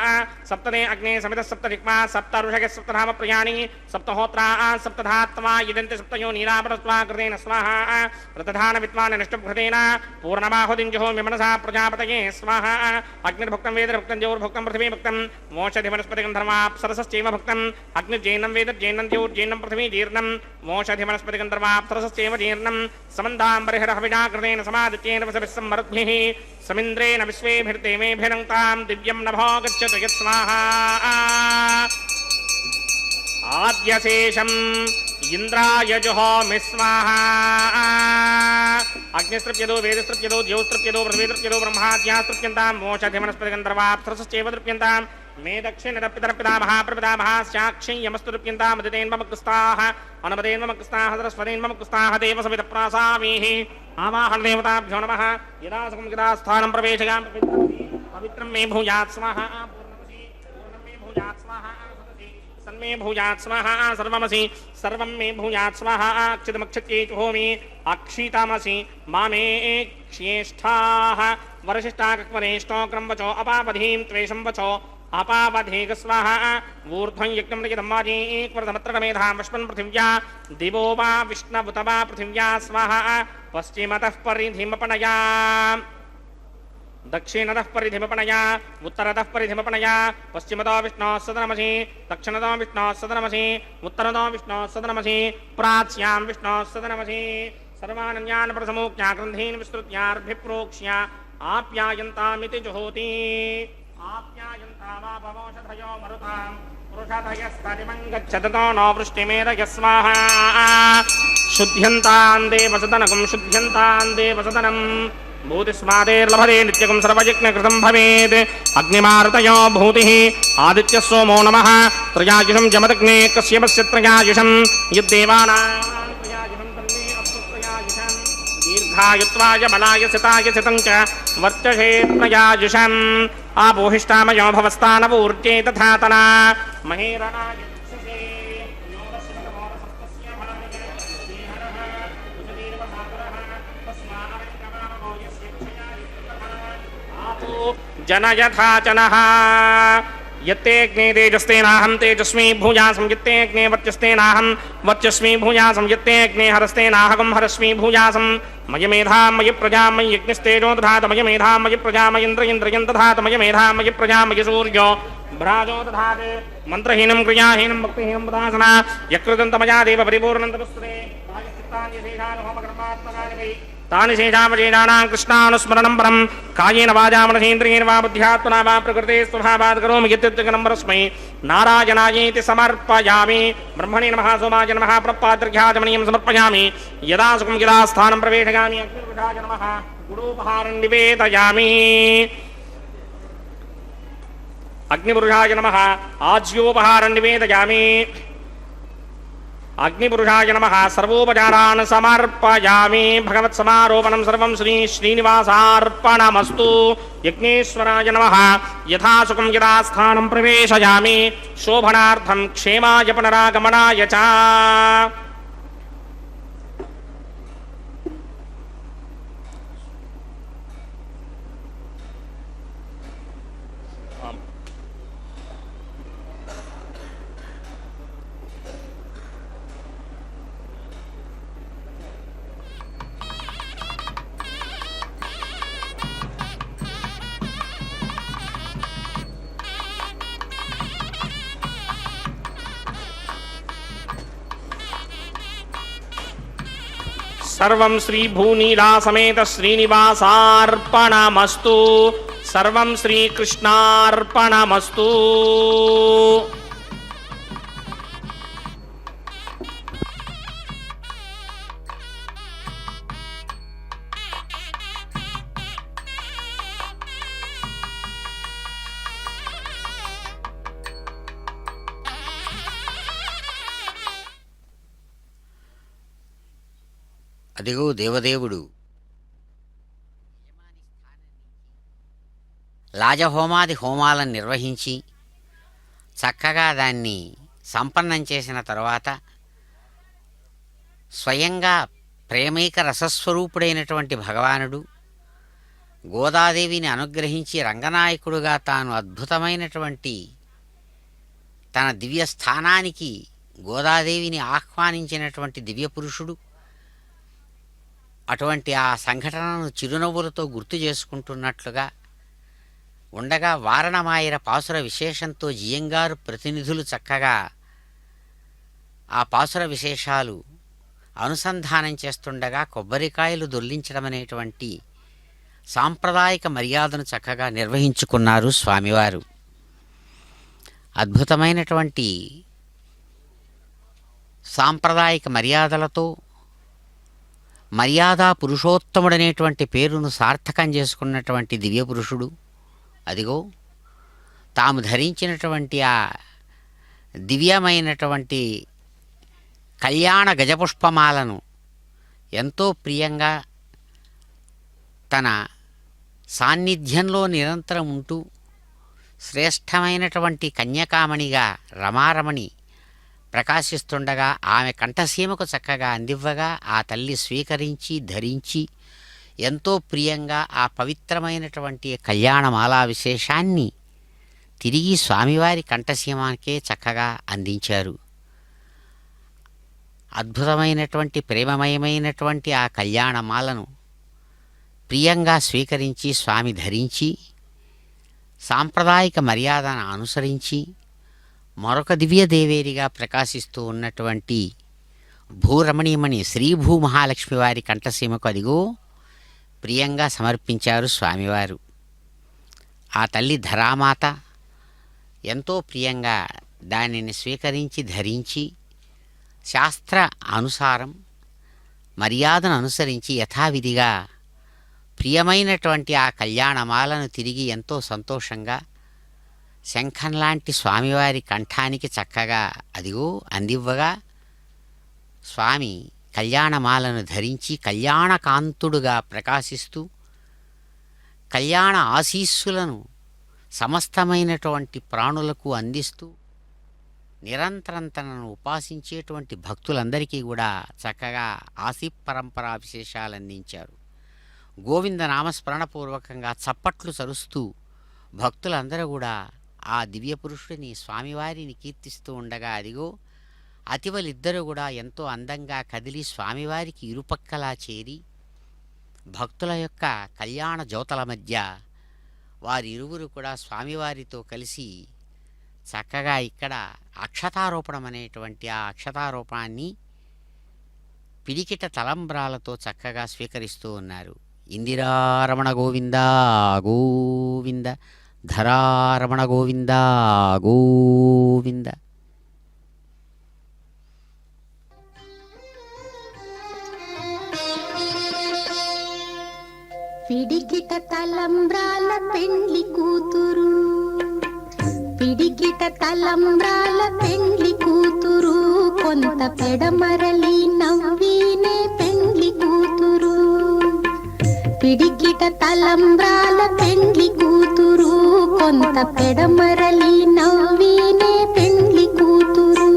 सप्तदे अग्ने समितः सप्तदिक्मा सप्तऋषयः सप्तधाम प्रियाणि सप्तहोत्रा सप्तधात्मा यदन्ति सप्तयो नीरावृत्वा कृतेन स्वाहा रतधान विद्वान् निष्ठभृतेन पूर्णमाहुदिञ्जुहोमि मनसा प्रजापतये स्वाहा अग्निर्भुक्तं वेदर्भुक्तं ज्योर्भुक्तं पृथिवीभुक्तं मोक्षधिवनस्पतिकं धर्माप्सरसश्चैव भुक्तम् अग्निर्जैनं वेदर्जैनं द्योर्जैनं पृथिवी जीर्णं मोक्षधिवनस्पतिकं धर्माप्सरसश्चैव जीर्णं समन्ताम्बरिहरहविना कृतेन समादित्येन वसभिस्सम्मरुद्भिः समिन्द्रेण विश्वेभिर्देवेभिरङ्क्तां दिव्यं नभो गच्छतु यत् स्वाहा आद्यशेषं ఇంద్రాయ జుహోమి స్వాహా అగ్నిస్తృప్యదో వేదస్తృప్యదో ద్యోస్తృప్యదో పృథివీస్తృప్యదో బ్రహ్మాద్యాస్తృప్యంతాం మోషధి వనస్పతి గంధర్వాప్సరశ్చైవ తృప్యంతాం మే దక్షిణదప్పితరప్పితా మహాప్రపితా మహాస్యాక్షి యమస్తు తృప్యంతాం మదితేన్మమకృస్తాః అనమదేన్మమకృస్తాః సరస్వతేన్మమకృస్తాః దేవసవితప్రాసామీః ఆవాహన దేవతాభ్యో నమః యదా సుఖం యదా స్థానం ప్రవేశయామి పవిత్రం మే భూయాత్ స్వాహా పూర్ణం మే భూయాత్ స్వాహా సన్మే భూయాత్ స్వాహా సర్వమసి సర్వం మే భూయాత్ స్వాహా అక్షితమక్షత్యేహోమి అక్షితామసి మామే క్షేష్ఠాః వరశిష్టాకక్వరేష్టోగ్రం వచో అపావధీం త్వేషం వచో అపావధీగ స్వాహా ఊర్ధ్వం యజ్ఞం యజమాజీక్వరతమత్రమేధాం వష్మన్ పృథివ్యా దివో వా విష్ణవుత వా పృథివ్యా స్వాహా పశ్చిమతః పరిధిమపణయా దక్షిణతః పరిధిమపణయా ఉత్తరతః పరిధిమపణయా పశ్చిమతో విష్ణోః సదనమసి దక్షిణతో విష్ణోః సదనమసి ఉత్తరతో విష్ణోః సదనమసి ప్రాచ్యాం విష్ణోః సదనమసి సర్వానన్యాన్ ప్రసమోక్ష్యా గ్రంథీన్ విస్తృత్యార్భిప్రోక్ష్య ఆప్యాయంతామితి జుహోతి ఆప్యాయంతామాపమోషధయో మరుతాం పురుషధయస్తరిమం గచ్చతతో నో వృష్టిమేరయ స్వాహా శుద్ధ్యంతాం దేవసదనకం శుద్ధ్యంతాం దేవసదనం భూతిస్మాదేర్లభతే నిత్యకం సర్వయజ్ఞకృతం భవేత్ అగ్నిమారుతయో భూతిః ఆదిత్యः సోమో నమః త్రయాయుషం జమదగ్నే కశ్యపస్య త్రయాయుషం యద్దేవానాం త్రయాయుషం తన్మే అస్తు త్రయాయుషం దీర్ఘాయుత్వాయ బలాయ సితాయ సితం చ వర్చషే త్రయాయుషం ఆపోహిష్టామయో భవస్థానవూర్జే తథాతనా మహేరణాయ जनयथाचनः यत्तेऽग्ने तेजस्तेनाहं तेजस्मी भूयासं यत्तेऽग्ने वर्चस्तेनाहं वर्चस्मी भूयासं यत्तेऽग्ने हरस्तेनाहं हरस्मी भूयासं मयि मेधां मयि प्रजां मयि यज्ञस्तेजो दधात मयि मेधां मयि प्रजां मयि इन्द्रियं दधात मयि मेधां मयि प्रजां मयि सूर्यो भ्राजो दधात् मन्त्रहीनं क्रियाहीनं भक्तिहीनं पदासना यकृतं तमया देव परिपूर्णं तपस्ते चित्तानि शेषानुभवकर्मात्मकानि वै तानि शेषावशेषाणां कृष्णानुस्मरणं परं कायेन वाचा मनसेन्द्रियेण वा बुद्ध्यात्मना वा प्रकृते स्वभावात् करोमि यत्युक्तं परस्मै नारायणायेति समर्पयामि ब्रह्मणे नमः सोमाय नमः प्रपाद्र्घ्याचमनीयं समर्पयामि यदा सुखं यदा स्थानं प्रवेशयामि अग्निपुरुषाय नमः गुडोपहारं निवेदयामि अग्निपुरुषाय नमः आज्योपहारं निवेदयामि अग्निपुरुषाय नमः सर्वोपचारान् समर्पयामि भगवत्समारोपणं सर्वं श्री श्रीनिवासार्पणमस्तु यज्ञेश्वराय नमः यथा सुखं यदा स्थानं प्रवेशयामि शोभनार्थं क्षेमाय पुनरागमनाय च सर्वं श्री भूनीला समेत श्रीनिवासार्पणमस्तु सर्वं श्रीकृष्णार्पणमस्तु అదిగో దేవదేవుడు లాజహోమాది హోమాలను నిర్వహించి చక్కగా దాన్ని సంపన్నం చేసిన తరువాత స్వయంగా ప్రేమైక రసస్వరూపుడైనటువంటి భగవానుడు గోదాదేవిని అనుగ్రహించి రంగనాయకుడుగా తాను అద్భుతమైనటువంటి తన దివ్య స్థానానికి గోదాదేవిని ఆహ్వానించినటువంటి దివ్య పురుషుడు అటువంటి ఆ సంఘటనను చిరునవ్వులతో గుర్తు చేసుకుంటున్నట్లుగా ఉండగా వారణమాయిర పాసుర విశేషంతో జియంగారు ప్రతినిధులు చక్కగా ఆ పాసుర విశేషాలు అనుసంధానం చేస్తుండగా కొబ్బరికాయలు దొర్లించడం అనేటువంటి సాంప్రదాయిక మర్యాదను చక్కగా నిర్వహించుకున్నారు స్వామివారు. అద్భుతమైనటువంటి సాంప్రదాయిక మర్యాదలతో మర్యాదా పురుషోత్తముడనేటువంటి పేరును సార్థకం చేసుకున్నటువంటి దివ్యపురుషుడు అదిగో తాము ధరించినటువంటి ఆ దివ్యమైనటువంటి కళ్యాణ గజపుష్పమాలను ఎంతో ప్రియంగా తన సాన్నిధ్యంలో నిరంతరం ఉంటూ శ్రేష్టమైనటువంటి కన్యకామణిగా రమారమణి ప్రకాశిస్తుండగా ఆమె కంఠసీమకు చక్కగా అందివ్వగా ఆ తల్లి స్వీకరించి ధరించి ఎంతో ప్రియంగా ఆ పవిత్రమైనటువంటి కళ్యాణమాలా విశేషాన్ని తిరిగి స్వామివారి కంఠసీమకే చక్కగా అందించారు. అద్భుతమైనటువంటి ప్రేమమయమైనటువంటి ఆ కళ్యాణమాలను ప్రియంగా స్వీకరించి స్వామి ధరించి సాంప్రదాయిక మర్యాదను అనుసరించి మరొక దివ్యదేవేరిగా ప్రకాశిస్తూ ఉన్నటువంటి భూరమణీమణి శ్రీభూ మహాలక్ష్మి వారి కంఠసీమకు అదిగో ప్రియంగా సమర్పించారు స్వామివారు. ఆ తల్లి ధరామాత ఎంతో ప్రియంగా దానిని స్వీకరించి ధరించి శాస్త్ర అనుసారం మర్యాదను అనుసరించి యథావిధిగా ప్రియమైనటువంటి ఆ కళ్యాణమాలను తిరిగి ఎంతో సంతోషంగా శంఖంలాంటి స్వామివారి కంఠానికి చక్కగా అదిగో అందివ్వగా స్వామి కళ్యాణమాలను ధరించి కళ్యాణకాంతుడుగా ప్రకాశిస్తూ కళ్యాణ ఆశీస్సులను సమస్తమైనటువంటి ప్రాణులకు అందిస్తూ నిరంతరం తనను ఉపాసించేటువంటి భక్తులందరికీ కూడా చక్కగా ఆశీపరంపరా విశేషాలు అందించారు. గోవింద నామస్మరణపూర్వకంగా చప్పట్లు చరుస్తూ భక్తులందరూ కూడా ఆ దివ్యపురుషుడిని స్వామివారిని కీర్తిస్తూ ఉండగా అదిగో అతివలిద్దరూ కూడా ఎంతో అందంగా కదిలి స్వామివారికి ఇరుపక్కలా చేరి భక్తుల యొక్క కళ్యాణ జ్యోతల మధ్య వారిరువురు కూడా స్వామివారితో కలిసి చక్కగా ఇక్కడ అక్షతారోపణం అనేటువంటి ఆ అక్షతారోపణాన్ని పిడికిట తలంబ్రాలతో చక్కగా స్వీకరిస్తూ ఉన్నారు. ఇందిరారమణ గోవింద గోవింద, ధరారమణ గోవింద గోవింద. పిడికిట తలంబ్రాల పెండ్లి కూతురు, పిడికిట తలంబ్రాల పెండ్లి కూతురు, కొంత పెడమరలి నవ్వినే పెండ్లి కూతురు. పిడికిట తలంబ్రాల పెండ్లి కూతురు, కొంత పెడమరలి నవ్వినే పెండ్లి కూతురు.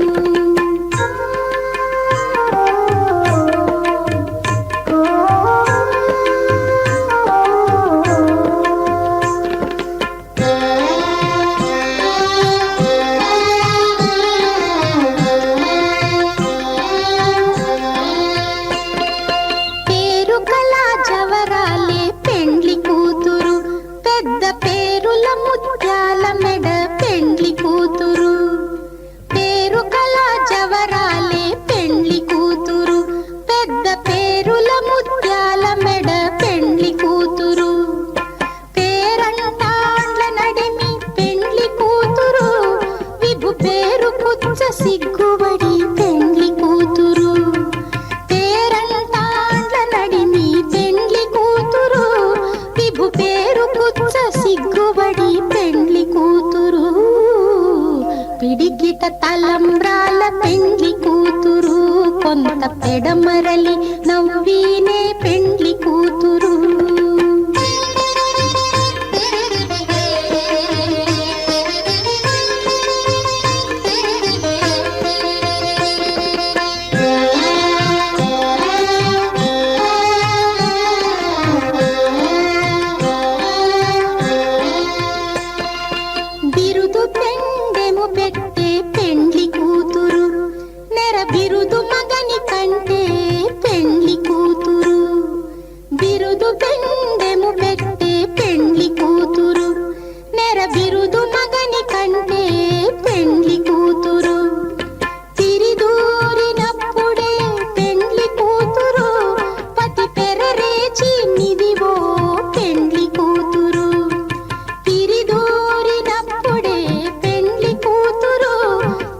సిగ్గుబడి పెండ్లి కూతురు, పేరంటాండ్ల నడిమి పెండ్లి కూతురు, విభు పేరు కుచ్చ సిగ్గుబడి పెండ్లి కూతురు. పిడికిట తలంబ్రాల పెండ్లి కూతురు, కొంత పెడమరలి నవ్వినే పెండ్లి కూతురు.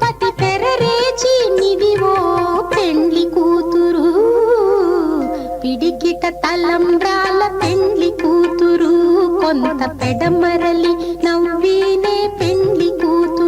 పతి పెరరేచి నిదివో పెండ్లి కూతురు కొంత పెడమరలి నవ్వీనే పెండ్లి కూతురు